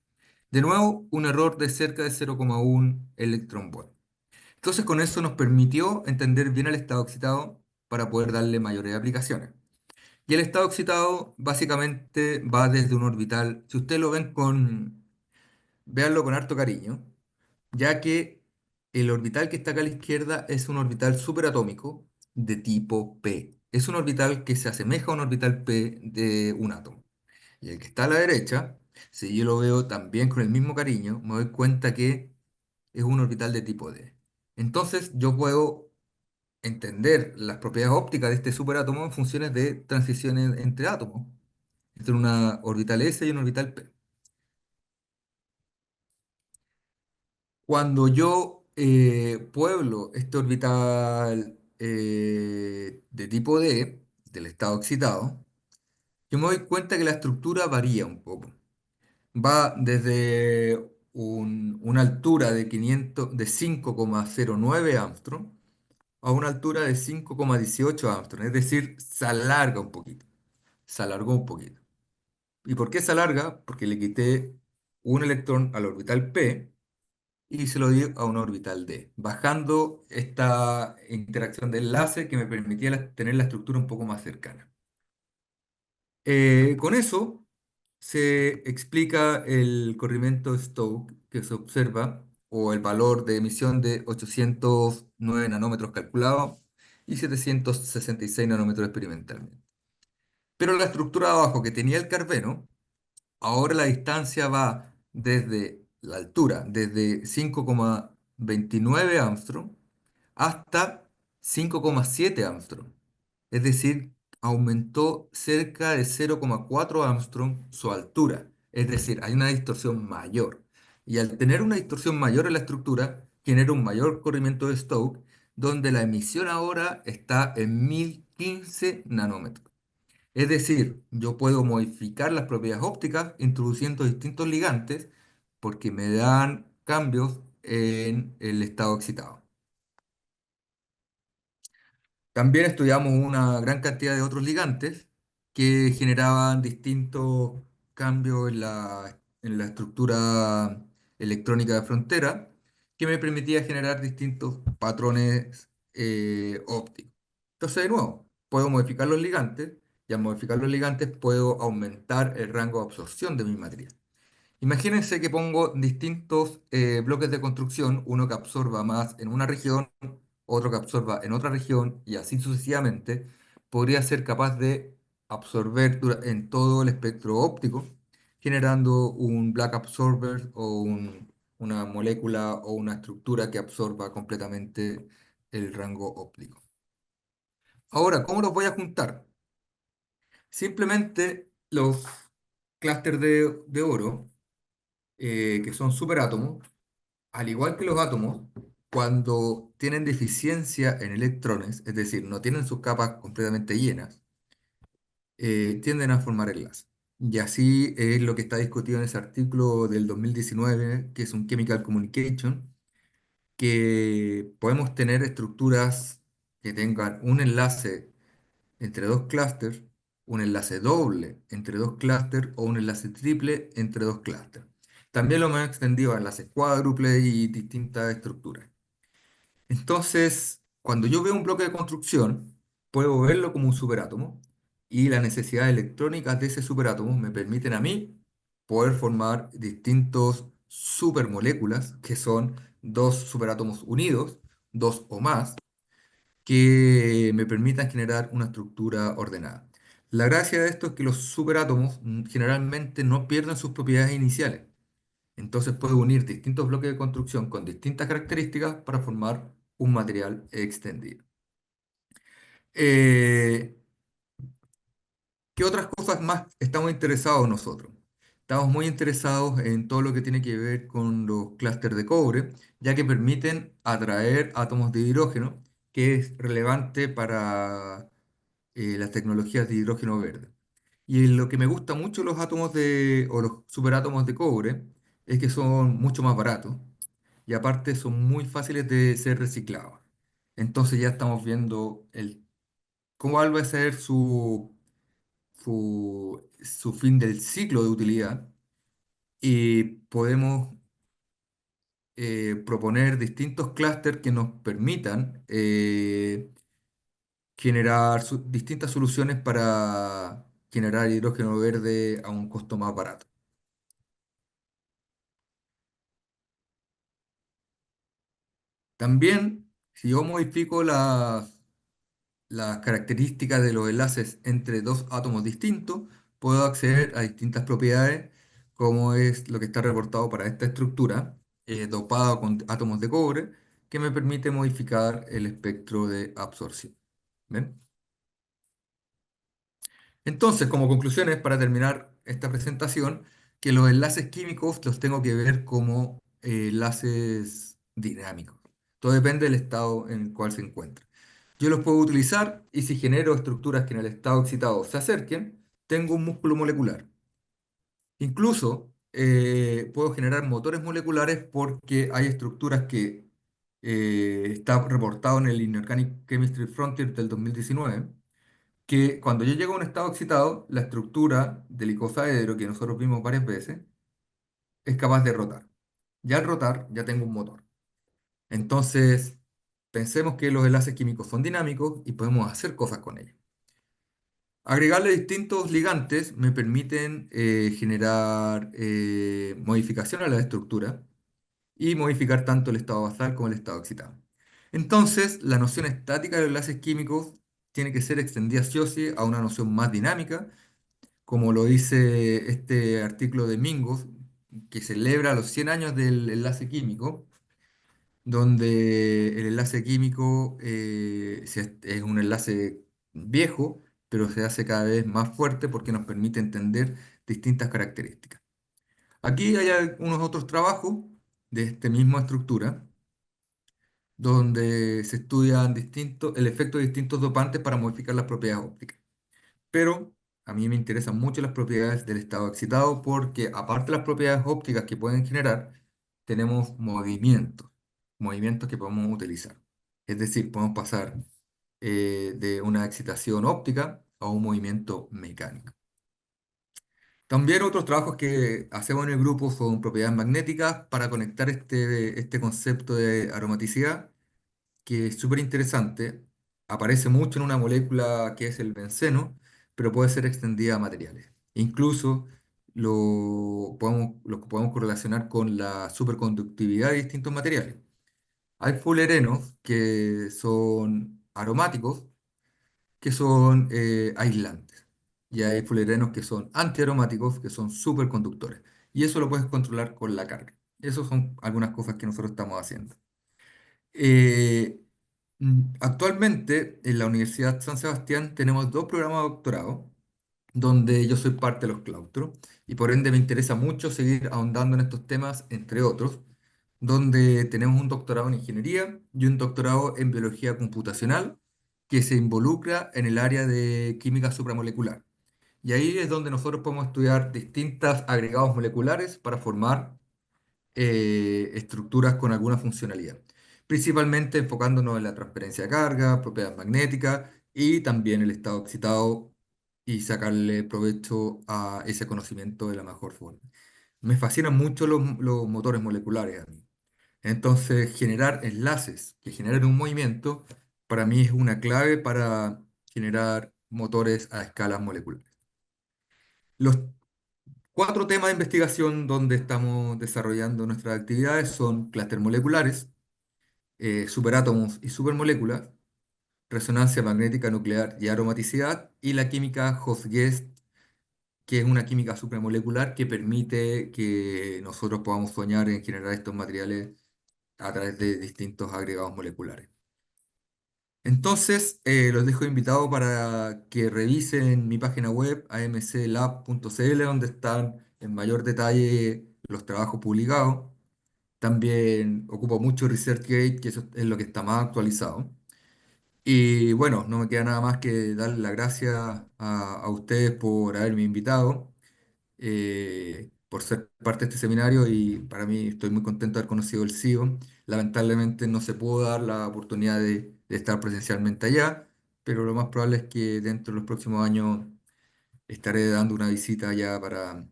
De nuevo, un error de cerca de 0,1 electron volt. Entonces, con eso nos permitió entender bien el estado excitado para poder darle mayores aplicaciones. Y el estado excitado básicamente va desde un orbital, si ustedes lo ven véanlo con harto cariño, ya que el orbital que está acá a la izquierda es un orbital superatómico de tipo P. Es un orbital que se asemeja a un orbital P de un átomo. Y el que está a la derecha, si yo lo veo también con el mismo cariño, me doy cuenta que es un orbital de tipo D. Entonces yo puedo entender las propiedades ópticas de este superátomo en funciones de transiciones entre átomos, entre una orbital S y una orbital P. Cuando yo pueblo este orbital de tipo D, del estado excitado, yo me doy cuenta que la estructura varía un poco. Va desde una altura de 500, de 5,09 Armstrong a una altura de 5,18 Armstrong, es decir, se alarga un poquito, se alargó un poquito. ¿Y por qué se alarga? Porque le quité un electrón al orbital P y se lo di a un orbital D, bajando esta interacción de enlace que me permitía tener la estructura un poco más cercana. Con eso se explica el corrimiento Stokes que se observa, o el valor de emisión de 809 nanómetros calculado y 766 nanómetros experimentalmente. Pero la estructura de abajo que tenía el carbeno, ahora la distancia va desde la altura, desde 5,29 Armstrong hasta 5,7 Armstrong. Es decir, aumentó cerca de 0,4 Armstrong su altura. Es decir, hay una distorsión mayor. Y al tener una distorsión mayor en la estructura, genera un mayor corrimiento de Stokes, donde la emisión ahora está en 1015 nanómetros. Es decir, yo puedo modificar las propiedades ópticas introduciendo distintos ligantes porque me dan cambios en el estado excitado. También estudiamos una gran cantidad de otros ligantes que generaban distintos cambios en la estructura electrónica de frontera que me permitía generar distintos patrones ópticos. Entonces, de nuevo, puedo modificar los ligantes y al modificar los ligantes puedo aumentar el rango de absorción de mi material. Imagínense que pongo distintos bloques de construcción, uno que absorba más en una región, otro que absorba en otra región y así sucesivamente. Podría ser capaz de absorber en todo el espectro óptico, generando un black absorber o una molécula o una estructura que absorba completamente el rango óptico. Ahora, ¿cómo los voy a juntar? Simplemente los clústeres de oro, que son superátomos, al igual que los átomos, cuando tienen deficiencia en electrones, es decir, no tienen sus capas completamente llenas, tienden a formar enlaces. Y así es lo que está discutido en ese artículo del 2019, que es un Chemical Communication, que podemos tener estructuras que tengan un enlace entre dos clústeres, un enlace doble entre dos clústeres o un enlace triple entre dos clústeres. También lo hemos extendido a enlaces cuádruples y distintas estructuras. Entonces, cuando yo veo un bloque de construcción, puedo verlo como un superátomo y las necesidades electrónicas de ese superátomo me permiten a mí poder formar distintos supermoléculas, que son dos superátomos unidos, dos o más, que me permitan generar una estructura ordenada. La gracia de esto es que los superátomos generalmente no pierden sus propiedades iniciales. Entonces puedo unir distintos bloques de construcción con distintas características para formar un material extendido. Eh, ¿Qué otras cosas más estamos interesados nosotros? Estamos muy interesados en todo lo que tiene que ver con los clústeres de cobre, ya que permiten atraer átomos de hidrógeno, que es relevante para las tecnologías de hidrógeno verde. Y lo que me gusta mucho de los átomos o los superátomos de cobre es que son mucho más baratos y aparte son muy fáciles de ser reciclados. Entonces ya estamos viendo cuál va a ser su fin del ciclo de utilidad y podemos proponer distintos clústeres que nos permitan generar distintas soluciones para generar hidrógeno verde a un costo más barato. También, si yo modifico las características de los enlaces entre dos átomos distintos, puedo acceder a distintas propiedades, como es lo que está reportado para esta estructura, dopado con átomos de cobre, que me permite modificar el espectro de absorción. ¿Ven? Entonces, como conclusiones, para terminar esta presentación, que los enlaces químicos los tengo que ver como enlaces dinámicos. Todo depende del estado en el cual se encuentra. Yo los puedo utilizar y si genero estructuras que en el estado excitado se acerquen, tengo un músculo molecular. Incluso puedo generar motores moleculares porque hay estructuras que está reportado en el Inorganic Chemistry Frontier del 2019 que cuando yo llego a un estado excitado, la estructura del icosaedro, que nosotros vimos varias veces, es capaz de rotar. Ya al rotar, ya tengo un motor. Entonces, pensemos que los enlaces químicos son dinámicos y podemos hacer cosas con ellos. Agregarle distintos ligantes me permiten generar modificación a la estructura y modificar tanto el estado basal como el estado excitado. Entonces, la noción estática de los enlaces químicos tiene que ser extendida sí o sí a una noción más dinámica como lo dice este artículo de Mingos, que celebra los 100 años del enlace químico, donde el enlace químico es un enlace viejo, pero se hace cada vez más fuerte porque nos permite entender distintas características. Aquí hay algunos otros trabajos de esta misma estructura, donde se estudian el efecto de distintos dopantes para modificar las propiedades ópticas. Pero a mí me interesan mucho las propiedades del estado excitado porque aparte de las propiedades ópticas que pueden generar, tenemos movimientos que podemos utilizar. Es decir, podemos pasar de una excitación óptica a un movimiento mecánico. También otros trabajos que hacemos en el grupo son propiedades magnéticas para conectar este concepto de aromaticidad que es súper interesante, aparece mucho en una molécula que es el benceno, pero puede ser extendida a materiales. Incluso lo podemos correlacionar con la superconductividad de distintos materiales. Hay fullerenos que son aromáticos, que son aislantes. Y hay fullerenos que son antiaromáticos, que son superconductores. Y eso lo puedes controlar con la carga. Esas son algunas cosas que nosotros estamos haciendo. Eh, Actualmente en la Universidad San Sebastián tenemos dos programas de doctorado donde yo soy parte de los claustros y por ende me interesa mucho seguir ahondando en estos temas, entre otros, donde tenemos un doctorado en ingeniería y un doctorado en biología computacional que se involucra en el área de química supramolecular. Y ahí es donde nosotros podemos estudiar distintos agregados moleculares para formar estructuras con alguna funcionalidad, principalmente enfocándonos en la transferencia de carga, propiedades magnéticas y también el estado excitado y sacarle provecho a ese conocimiento de la mejor forma. Me fascinan mucho los motores moleculares a mí. Entonces, generar enlaces que generen un movimiento para mí es una clave para generar motores a escalas moleculares. Los cuatro temas de investigación donde estamos desarrollando nuestras actividades son clústeres moleculares, superátomos y supermoléculas, resonancia magnética nuclear y aromaticidad, y la química Hofguest, que es una química supramolecular que permite que nosotros podamos soñar en generar estos materiales a través de distintos agregados moleculares. Entonces, los dejo invitados para que revisen mi página web amclab.cl, donde están en mayor detalle los trabajos publicados. También ocupo mucho ResearchGate, que eso es lo que está más actualizado. Y bueno, no me queda nada más que darle las gracias a ustedes por haberme invitado, por ser parte de este seminario y para mí estoy muy contento de haber conocido el CIO. Lamentablemente no se pudo dar la oportunidad de estar presencialmente allá, pero lo más probable es que dentro de los próximos años estaré dando una visita allá para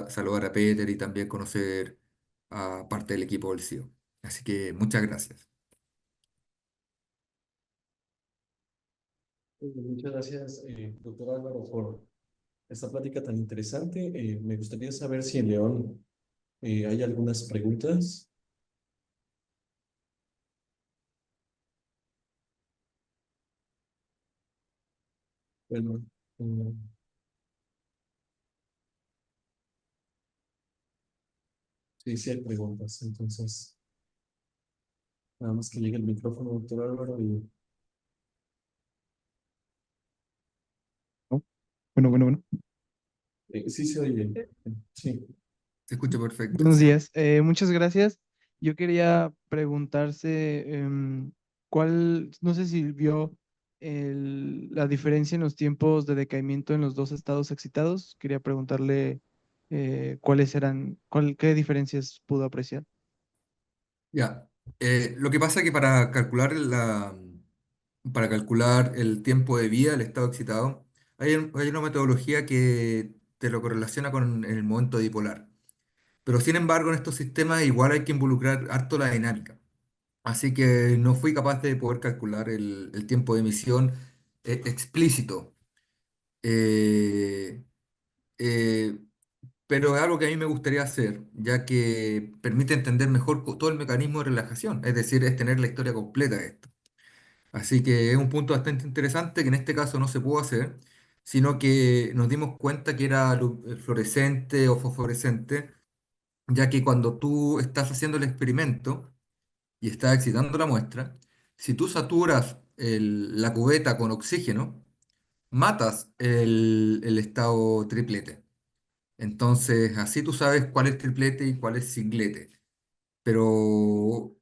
saludar a Peter y también conocer a parte del equipo del CIO. Así que muchas gracias. Muchas gracias, doctor Álvaro, por esta plática tan interesante. Me gustaría saber si en León hay algunas preguntas. Bueno, mm, sí, sí hay preguntas. Entonces, nada más que llegue el micrófono, doctor Álvaro, y ¿No? Bueno, bueno, bueno. sí se oye. Sí. Se escucha perfecto, Buenos sí. días. Muchas gracias. Yo quería preguntarse no sé si vio la diferencia en los tiempos de decaimiento en los dos estados excitados. Quería preguntarle qué diferencias pudo apreciar. Ya. Lo que pasa es que para calcular el tiempo de vida del estado excitado, hay una metodología que te lo correlaciona con el momento dipolar. Pero sin embargo, en estos sistemas igual hay que involucrar harto la dinámica. Así que no fui capaz de poder calcular el tiempo de emisión explícito. Eh, eh, pero es algo que a mí me gustaría hacer, ya que permite entender mejor todo el mecanismo de relajación, es decir, es tener la historia completa de esto. Así que es un punto bastante interesante que en este caso no se pudo hacer, sino que nos dimos cuenta que era fluorescente o fosforescente, ya que cuando tú estás haciendo el experimento y estás excitando la muestra, si tú saturas la cubeta con oxígeno, matas el estado triplete. Entonces, así tú sabes cuál es triplete y cuál es singlete. Pero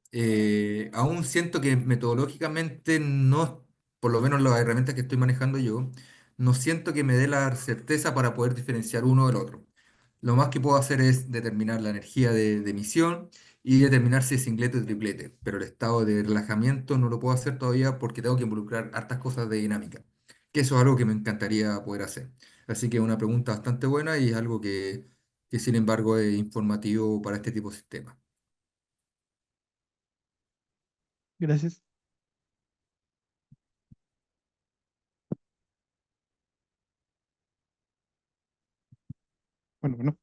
aún siento que metodológicamente no, por lo menos las herramientas que estoy manejando yo, no siento que me dé la certeza para poder diferenciar uno del otro. Lo más que puedo hacer es determinar la energía de emisión y determinar si es singlete o triplete, pero el estado de relajamiento no lo puedo hacer todavía porque tengo que involucrar hartas cosas de dinámica, que eso es algo que me encantaría poder hacer. Así que es una pregunta bastante buena y es algo que sin embargo es informativo para este tipo de sistemas. Gracias. Bueno, bueno.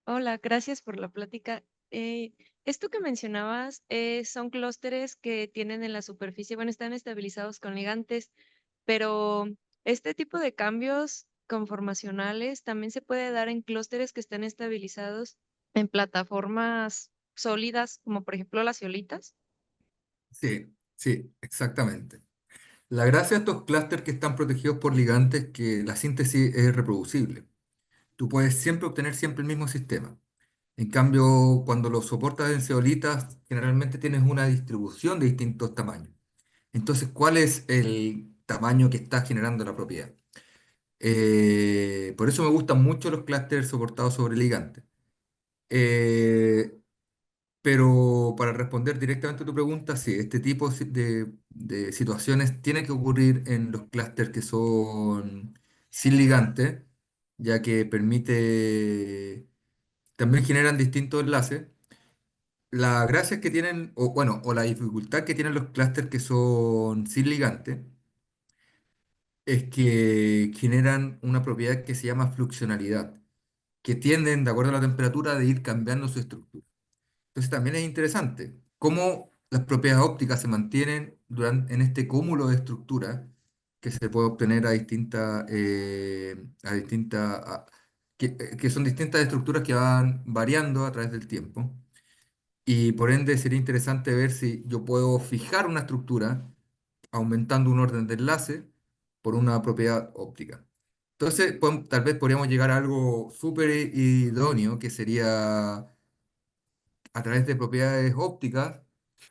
Hola, gracias por la plática. Esto que mencionabas son clústeres que tienen en la superficie, bueno, están estabilizados con ligantes, pero este tipo de cambios conformacionales también se puede dar en clústeres que están estabilizados en plataformas sólidas, como por ejemplo las eolitas. Sí, sí, exactamente. La gracia de estos clústeres que están protegidos por ligantes es que la síntesis es reproducible. Tú puedes siempre obtener siempre el mismo sistema. En cambio, cuando los soportas en zeolitas, generalmente tienes una distribución de distintos tamaños. Entonces, ¿cuál es el tamaño que está generando la propiedad? Por eso me gustan mucho los clústeres soportados sobre ligantes. Eh, Pero para responder directamente a tu pregunta, sí, este tipo de situaciones tiene que ocurrir en los clústeres que son sin ligante, ya que permite, también generan distintos enlaces. La gracia que tienen, o bueno, o la dificultad que tienen los clústeres que son sin ligante, es que generan una propiedad que se llama fluxionalidad, que tienden, de acuerdo a la temperatura, de ir cambiando su estructura. Entonces también es interesante cómo las propiedades ópticas se mantienen en este cúmulo de estructuras que se puede obtener que son distintas estructuras que van variando a través del tiempo. Y por ende sería interesante ver si yo puedo fijar una estructura aumentando un orden de enlace por una propiedad óptica. Entonces, tal vez podríamos llegar a algo súper idóneo, que sería a través de propiedades ópticas,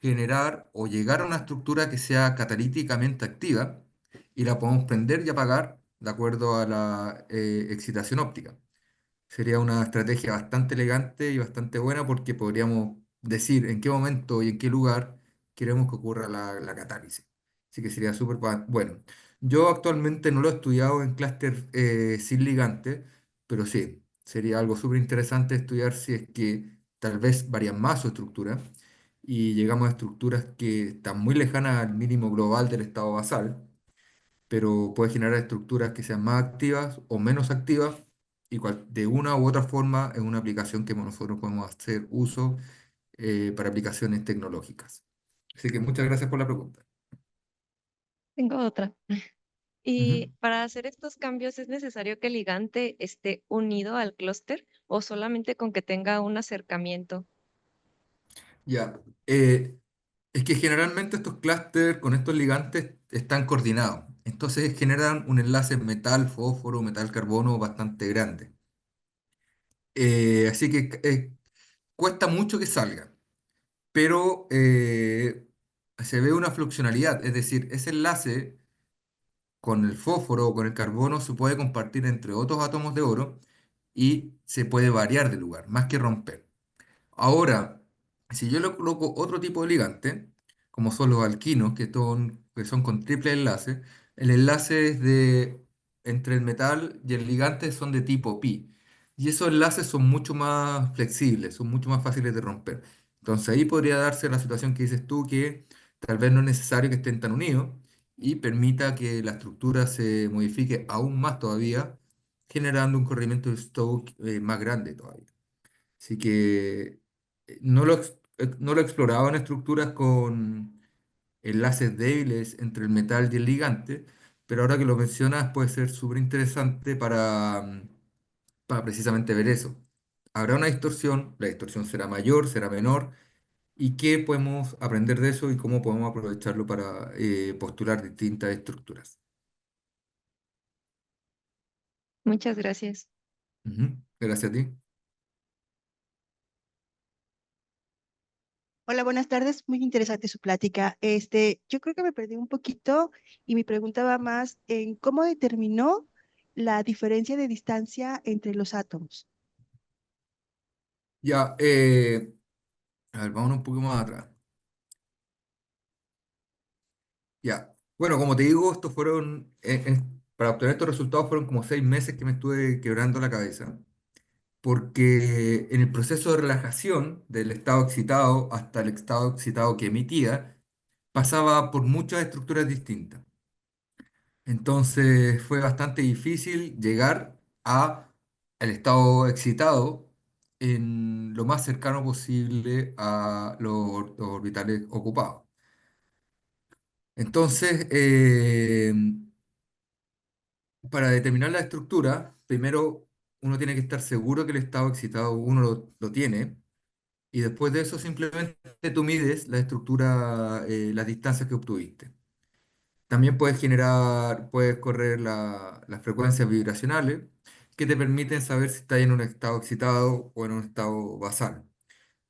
generar o llegar a una estructura que sea catalíticamente activa y la podemos prender y apagar de acuerdo a la excitación óptica. Sería una estrategia bastante elegante y bastante buena porque podríamos decir en qué momento y en qué lugar queremos que ocurra la catálisis. Así que sería súper bueno. Yo actualmente no lo he estudiado en clúster sin ligante, pero sí, sería algo súper interesante estudiar si es que tal vez varían más su estructura y llegamos a estructuras que están muy lejanas al mínimo global del estado basal, pero puede generar estructuras que sean más activas o menos activas y de una u otra forma es una aplicación que nosotros podemos hacer uso para aplicaciones tecnológicas. Así que muchas gracias por la pregunta. Tengo otra. Ujú. ¿Y para hacer estos cambios es necesario que el ligante esté unido al clúster o solamente con que tenga un acercamiento? Ya, es que generalmente estos clústeres con estos ligantes están coordinados. Entonces generan un enlace metal, fósforo, metal, carbono bastante grande. Así que cuesta mucho que salga, pero se ve una fluxionalidad. Es decir, ese enlace con el fósforo o con el carbono se puede compartir entre otros átomos de oro y se puede variar de lugar, más que romper. Ahora, si yo le coloco otro tipo de ligante, como son los alquinos, que son con triple enlace, el enlace entre el metal y el ligante son de tipo pi. Y esos enlaces son mucho más flexibles, son mucho más fáciles de romper. Entonces ahí podría darse la situación que dices tú, que tal vez no es necesario que estén tan unidos y permita que la estructura se modifique aún más todavía, generando un corrimiento de Stokes más grande todavía. Así que no lo he explorado en estructuras con enlaces débiles entre el metal y el ligante, pero ahora que lo mencionas puede ser súper interesante para precisamente ver eso. Habrá una distorsión, la distorsión será mayor, será menor, y qué podemos aprender de eso y cómo podemos aprovecharlo para postular distintas estructuras. Muchas gracias. Ujú. Gracias a ti. Hola, buenas tardes. Muy interesante su plática. Yo creo que me perdí un poquito y mi pregunta va más en cómo determinó la diferencia de distancia entre los átomos. Ya, a ver, vamos un poco más atrás. Ya. Bueno, como te digo, para obtener estos resultados fueron como 6 meses que me estuve quebrando la cabeza, porque en el proceso de relajación del estado excitado hasta el estado excitado que emitía, pasaba por muchas estructuras distintas. Entonces fue bastante difícil llegar a el estado excitado en lo más cercano posible a los orbitales ocupados. Entonces, para determinar la estructura, primero uno tiene que estar seguro que el estado excitado uno lo tiene, y después de eso simplemente tú mides la estructura, las distancias que obtuviste. También puedes correr las frecuencias vibracionales que te permiten saber si estás en un estado excitado o en un estado basal.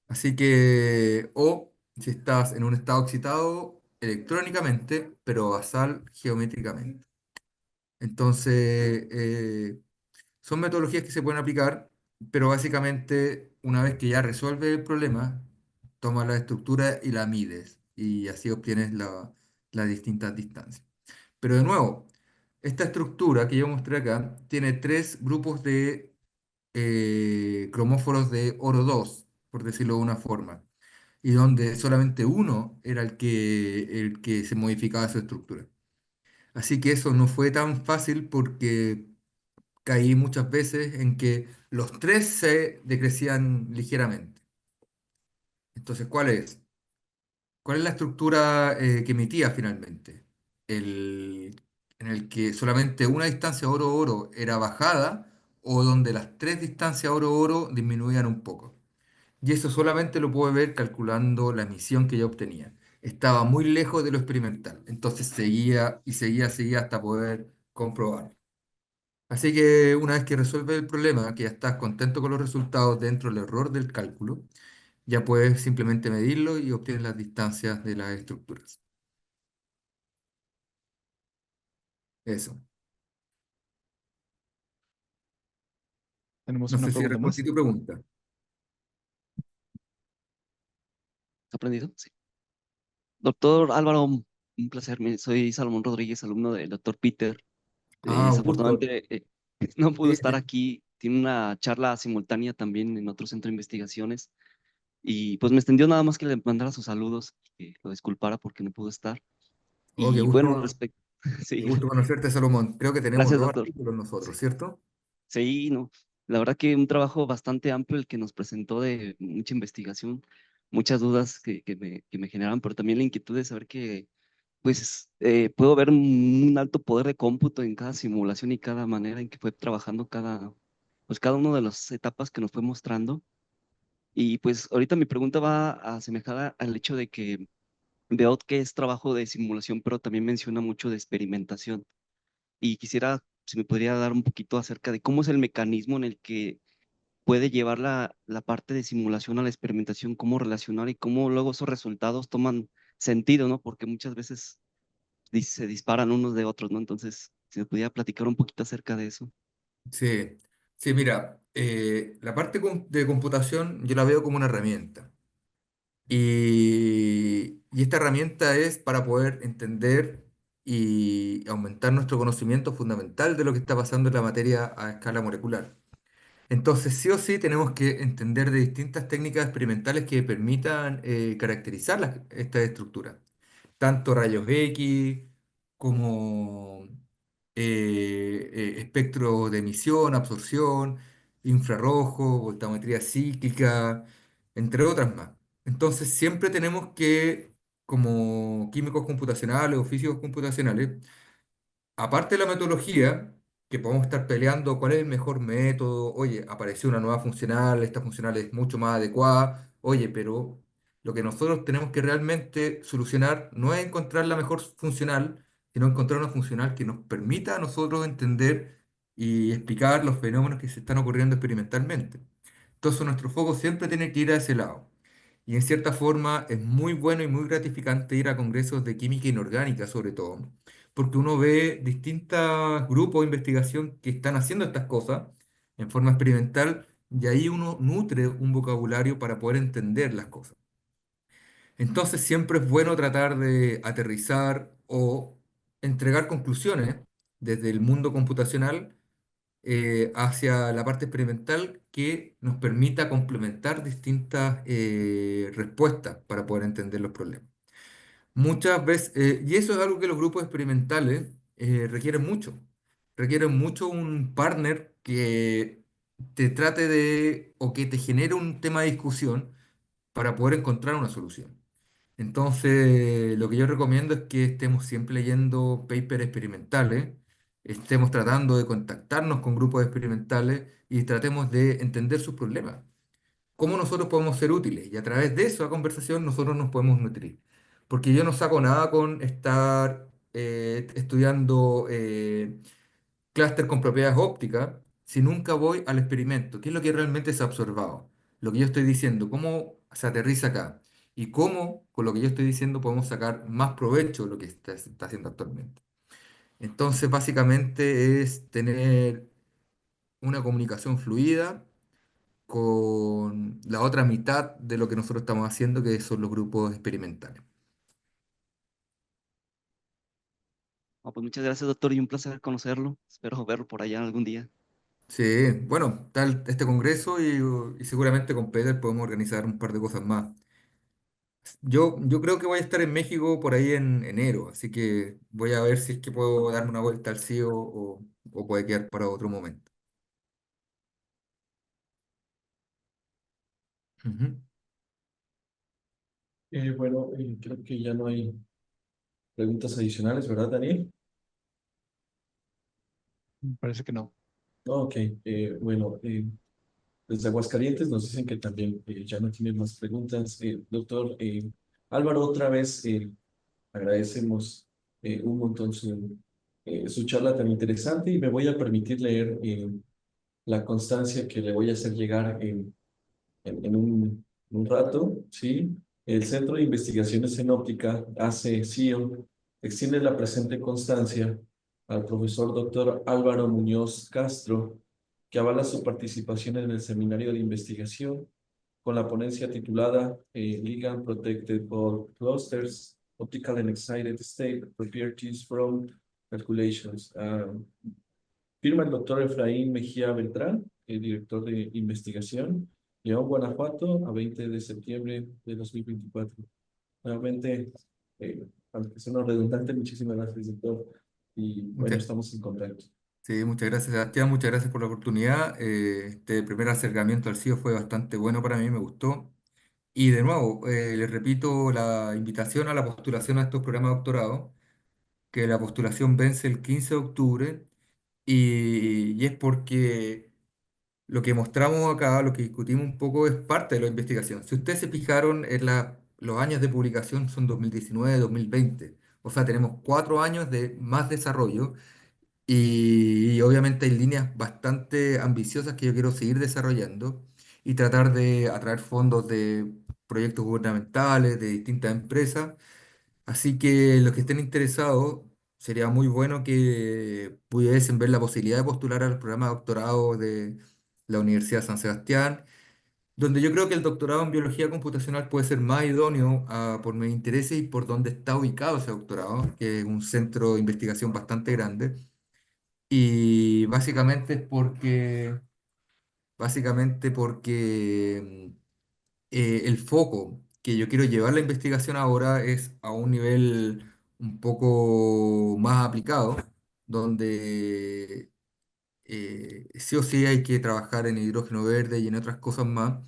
Así que, o si estás en un estado excitado electrónicamente, pero basal geométricamente. Entonces, son metodologías que se pueden aplicar, pero básicamente una vez que ya resuelves el problema, tomas la estructura y la mides y así obtienes las distintas distancias. Pero de nuevo, esta estructura que yo mostré acá tiene tres grupos de cromóforos de oro 2, por decirlo de una forma, y donde solamente uno era el que se modificaba su estructura. Así que eso no fue tan fácil porque caí muchas veces en que los tres se decrecían ligeramente. Entonces, ¿cuál es la estructura que emitía finalmente? En el que solamente una distancia oro-oro era bajada o donde las tres distancias oro-oro disminuían un poco. Y eso solamente lo pude ver calculando la emisión que yo obtenía. Estaba muy lejos de lo experimental. Entonces seguía y seguía hasta poder comprobar. Así que una vez que resuelves el problema, que ya estás contento con los resultados dentro del error del cálculo, ya puedes simplemente medirlo y obtienes las distancias de las estructuras. Eso. Tenemos No una sé si pregunta respondí más. tu pregunta. ¿Aprendido? Sí. Doctor Álvaro, Un placer. Soy Salomón Rodríguez, alumno del doctor Peter. Un gusto. Desafortunadamente no pudo Sí, estar aquí. Tiene una charla simultánea también en otro centro de investigaciones. Y pues me extendió nada más que le mandara sus saludos, que lo disculpara porque no pudo estar. qué Y bueno, gusto, respecto, qué sí, gusto conocerte, Salomón. Creo que tenemos gracias, dos doctor. artículos nosotros, ¿cierto? Sí, no. La verdad que un trabajo bastante amplio el que nos presentó de mucha investigación, muchas dudas que me generaban, pero también la inquietud de saber que pues puedo ver un alto poder de cómputo en cada simulación y cada manera en que fue trabajando pues cada una de las etapas que nos fue mostrando. Y pues ahorita mi pregunta va asemejada al hecho de que veo que es trabajo de simulación, pero también menciona mucho de experimentación. Y quisiera, si me podría dar un poquito acerca de cómo es el mecanismo en el que puede llevar la parte de simulación a la experimentación, cómo relacionar y cómo luego esos resultados toman sentido, ¿no? Porque muchas veces se disparan unos de otros, ¿no? Entonces, si me pudiera platicar un poquito acerca de eso. Sí, sí, mira, la parte de computación yo la veo como una herramienta. Y esta herramienta es para poder entender y aumentar nuestro conocimiento fundamental de lo que está pasando en la materia a escala molecular. Entonces, sí o sí, tenemos que entender de distintas técnicas experimentales que permitan caracterizar esta estructura. Tanto rayos X como espectro de emisión, absorción, infrarrojo, voltametría cíclica, entre otras más. Entonces, siempre tenemos que, como químicos computacionales o físicos computacionales, aparte de la metodología, que podemos estar peleando cuál es el mejor método, oye, apareció una nueva funcional, esta funcional es mucho más adecuada, oye, pero lo que nosotros tenemos que realmente solucionar no es encontrar la mejor funcional, sino encontrar una funcional que nos permita a nosotros entender y explicar los fenómenos que se están ocurriendo experimentalmente. Entonces nuestro foco siempre tiene que ir a ese lado. Y en cierta forma es muy bueno y muy gratificante ir a congresos de química inorgánica, sobre todo, porque uno ve distintos grupos de investigación que están haciendo estas cosas en forma experimental y ahí uno nutre un vocabulario para poder entender las cosas. Entonces siempre es bueno tratar de aterrizar o entregar conclusiones desde el mundo computacional hacia la parte experimental que nos permita complementar distintas respuestas para poder entender los problemas. Muchas veces, y eso es algo que los grupos experimentales requieren mucho un partner que te trate de, o que te genere un tema de discusión para poder encontrar una solución. Entonces, lo que yo recomiendo es que estemos siempre leyendo papers experimentales, estemos tratando de contactarnos con grupos experimentales y tratemos de entender sus problemas. Cómo nosotros podemos ser útiles y a través de esa conversación nosotros nos podemos nutrir. Porque yo no saco nada con estar estudiando clúster con propiedades ópticas si nunca voy al experimento. ¿Qué es lo que realmente se ha observado? Lo que yo estoy diciendo, cómo se aterriza acá y cómo con lo que yo estoy diciendo podemos sacar más provecho de lo que se está haciendo actualmente. Entonces, básicamente es tener una comunicación fluida con la otra mitad de lo que nosotros estamos haciendo, que son los grupos experimentales. Pues muchas gracias, doctor, y un placer conocerlo. Espero verlo por allá algún día. Sí, bueno, está este congreso y seguramente con Peter podemos organizar un par de cosas más. Yo creo que voy a estar en México por ahí en enero, así que voy a ver si es que puedo darme una vuelta al CIO o puede quedar para otro momento. Ujú. Bueno, creo que ya no hay preguntas adicionales, ¿verdad, Daniel? Me parece que no. Ok, bueno, desde Aguascalientes nos dicen que también ya no tienen más preguntas. Doctor Álvaro, otra vez agradecemos un montón su charla tan interesante y me voy a permitir leer la constancia que le voy a hacer llegar en un rato, ¿sí? El Centro de Investigaciones en Óptica, hace CIO, extiende la presente constancia al profesor doctor Álvaro Muñoz Castro, que avala su participación en el seminario de investigación con la ponencia titulada Ligand Protected Ball Clusters Optical and Excited State Properties from Calculations. Firma el doctor Efraín Mejía Beltrán, el director de investigación, León, Guanajuato, a 20 de septiembre de 2024. Nuevamente, aunque suena redundante, muchísimas gracias, doctor. Y bueno, Muchas, estamos en contacto. sí, muchas gracias, Sebastián. Muchas gracias por la oportunidad. Este primer acercamiento al CIO fue bastante bueno para mí, me gustó. Y de nuevo, les repito la invitación a la postulación a estos programas de doctorado, que la postulación vence el 15 de octubre y es porque lo que mostramos acá, lo que discutimos un poco, es parte de la investigación. Si ustedes se fijaron, los años de publicación son 2019, 2020. O sea, tenemos 4 años de más desarrollo y obviamente hay líneas bastante ambiciosas que yo quiero seguir desarrollando y tratar de atraer fondos de proyectos gubernamentales, de distintas empresas. Así que los que estén interesados, sería muy bueno que pudiesen ver la posibilidad de postular al programa de doctorado de la Universidad de San Sebastián, donde yo creo que el doctorado en biología computacional puede ser más idóneo por mis intereses y por donde está ubicado ese doctorado, que es un centro de investigación bastante grande. Y básicamente porque el foco que yo quiero llevar la investigación ahora es a un nivel un poco más aplicado, donde sí o sí hay que trabajar en hidrógeno verde y en otras cosas más.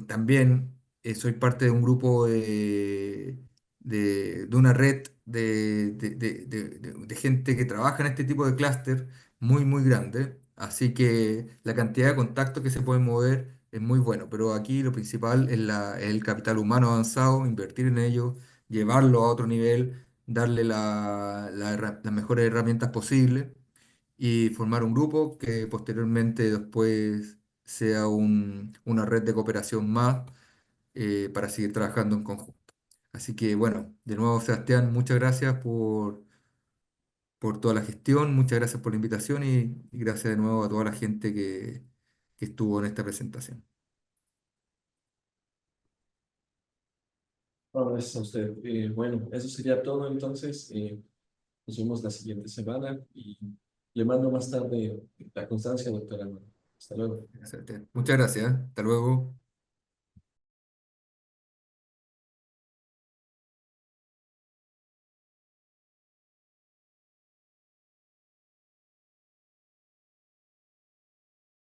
También soy parte de un grupo de una red de gente que trabaja en este tipo de clúster muy, muy grande. Así que la cantidad de contactos que se pueden mover es muy bueno. Pero aquí lo principal es el capital humano avanzado, invertir en ello, llevarlo a otro nivel, darle las mejores herramientas posibles y formar un grupo que posteriormente después sea una red de cooperación más para seguir trabajando en conjunto. Así que bueno, de nuevo Sebastián, muchas gracias por toda la gestión, muchas gracias por la invitación y gracias de nuevo a toda la gente que estuvo en esta presentación. No, gracias a usted. Bueno, eso sería todo entonces. Nos vemos la siguiente semana y le mando más tarde la constancia, doctora. Hasta luego. Muchas gracias, ¿eh? Hasta luego.